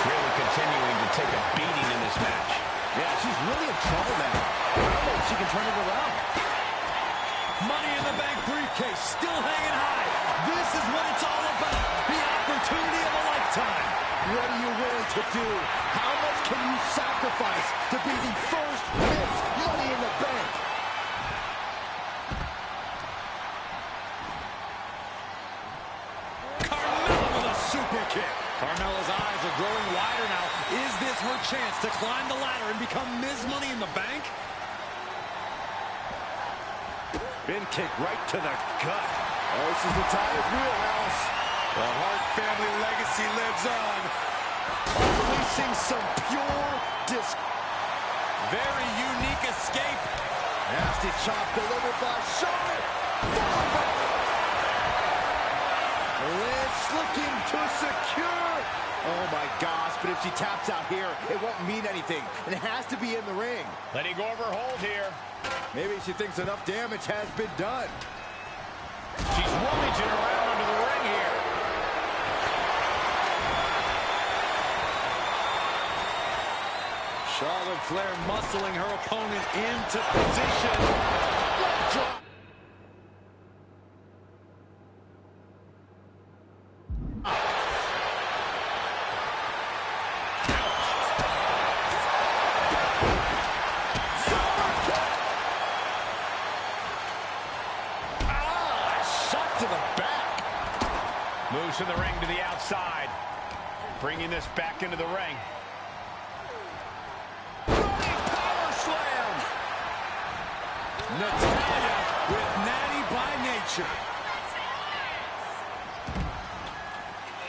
Really continuing to take a beating in this match. Yeah, she's really in trouble now. I don't know if she can turn it around. Money in the Bank briefcase still hanging high. This is what it's all about. The opportunity of a lifetime. What are you willing to do? How much can you sacrifice to be the first Miss Money in the Bank? Carmella with a super kick. Carmella's eyes are growing wider now. Is this her chance to climb the ladder and become Ms. Money in the Bank? Bin kick right to the gut. Oh, this is Natalya's wheelhouse. The Hart family legacy lives on. Unleashing some pure very unique escape. Nasty chop delivered by Charlotte. Lynch looking to secure. Oh my gosh, but if she taps out here, it won't mean anything. And it has to be in the ring. Letting go of her hold here. Maybe she thinks enough damage has been done. She's rummaging around under the ring here. Charlotte Flair muscling her opponent into position. Leg drop. Moves from the ring to the outside. Bringing this back into the ring. Running power slam. Natalya with natty by nature.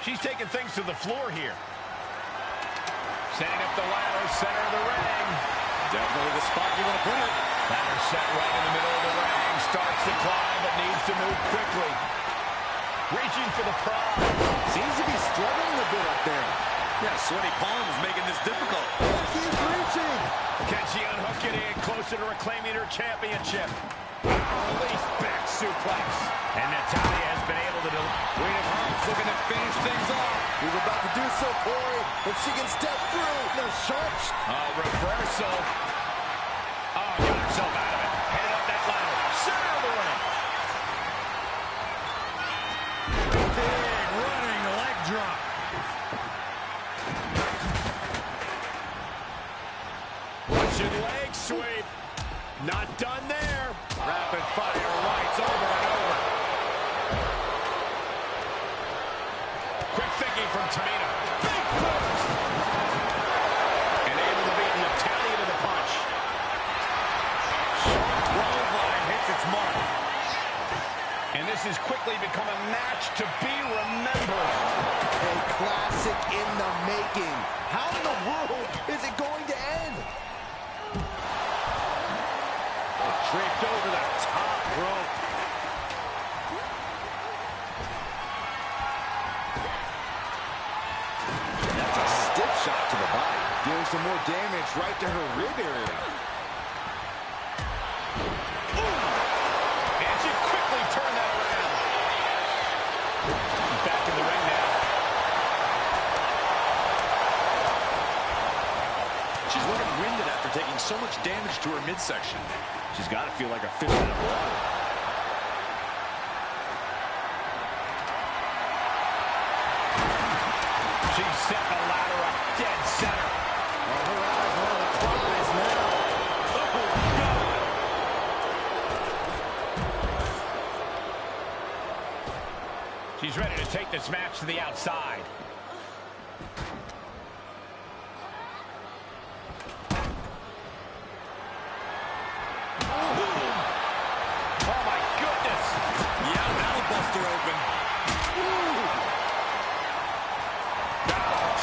She's taking things to the floor here. Setting up the ladder, center of the ring. Definitely the spot you want to put it. Ladder set right in the middle of the ring. Starts to climb, but needs to move quickly. Reaching for the prize. Seems to be struggling a bit up there. Yeah, sweaty palms making this difficult. He's reaching. Can she unhook it and get closer to reclaiming her championship? Release back suplex. And Natalya has been able to Queen of Hearts looking to finish things off. He's about to do so, Corey. If she can step through. The sharp. Reversal. Oh, got herself out of it. Headed up that ladder. Center of the ring. Big running leg drop. Russian leg sweep. Not done there. Rapid fire rights over and over. Quick thinking from Tamina. Big post. And able to beat Natalya to the punch. Sharp clothesline hits its mark. And this has quickly become a match to be remembered. A classic in the making. How in the world is it going to end? Draped over the top rope. That's a stiff shot to the body. Doing some more damage right to her rib area. And she quickly turned that around. Back in the ring now. She's looking winded after taking so much damage to her midsection. She's got to feel like a fish out of water. She's set the ladder up dead center. Oh, her eyes are on the prize now. Oh, God. She's ready to take this match to the outside.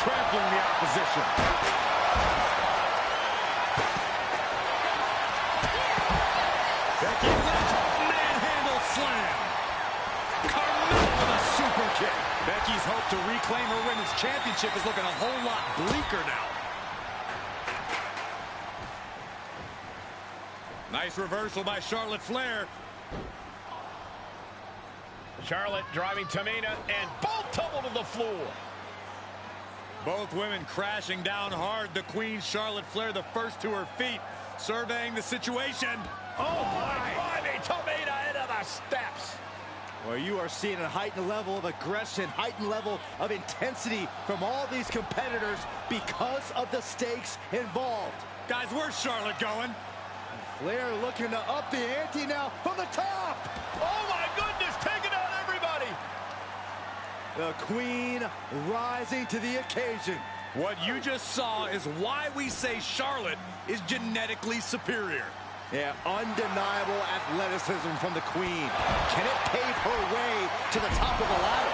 Trampling the opposition. Becky Lynch, manhandle slam. Carmella with a super kick. Becky's hope to reclaim her women's championship is looking a whole lot bleaker now. Nice reversal by Charlotte Flair. Charlotte driving Tamina, and both tumble to the floor. Both women crashing down hard. The Queen, Charlotte Flair, the first to her feet, surveying the situation. Oh, my. Driving Tamina into the steps. Well, you are seeing a heightened level of aggression, heightened level of intensity from all these competitors because of the stakes involved. Guys, where's Charlotte going? Flair looking to up the ante now from the top. Oh, my goodness, taking out everybody. The Queen rising to the occasion. What you just saw is why we say Charlotte is genetically superior. Yeah, undeniable athleticism from the Queen. Can it pave her way to the top of the ladder?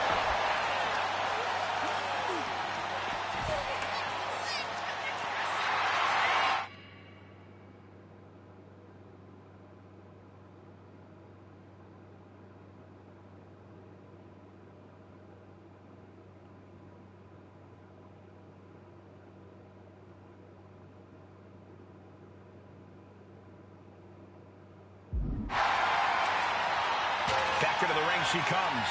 Back into the ring she comes.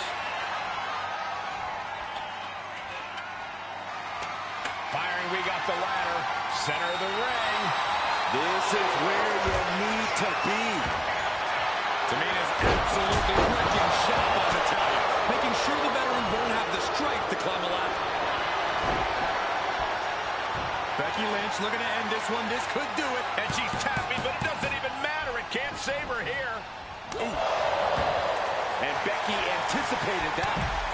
Firing, we got the ladder. Center of the ring. This is where you need to be. Tamina's absolutely wrecking shop on Natalya, making sure the veteran won't have the strength to climb a ladder. Becky Lynch looking to end this one. This could do it. And she's tapping, but it doesn't even matter. It can't save her here. Ooh. And Becky anticipated that.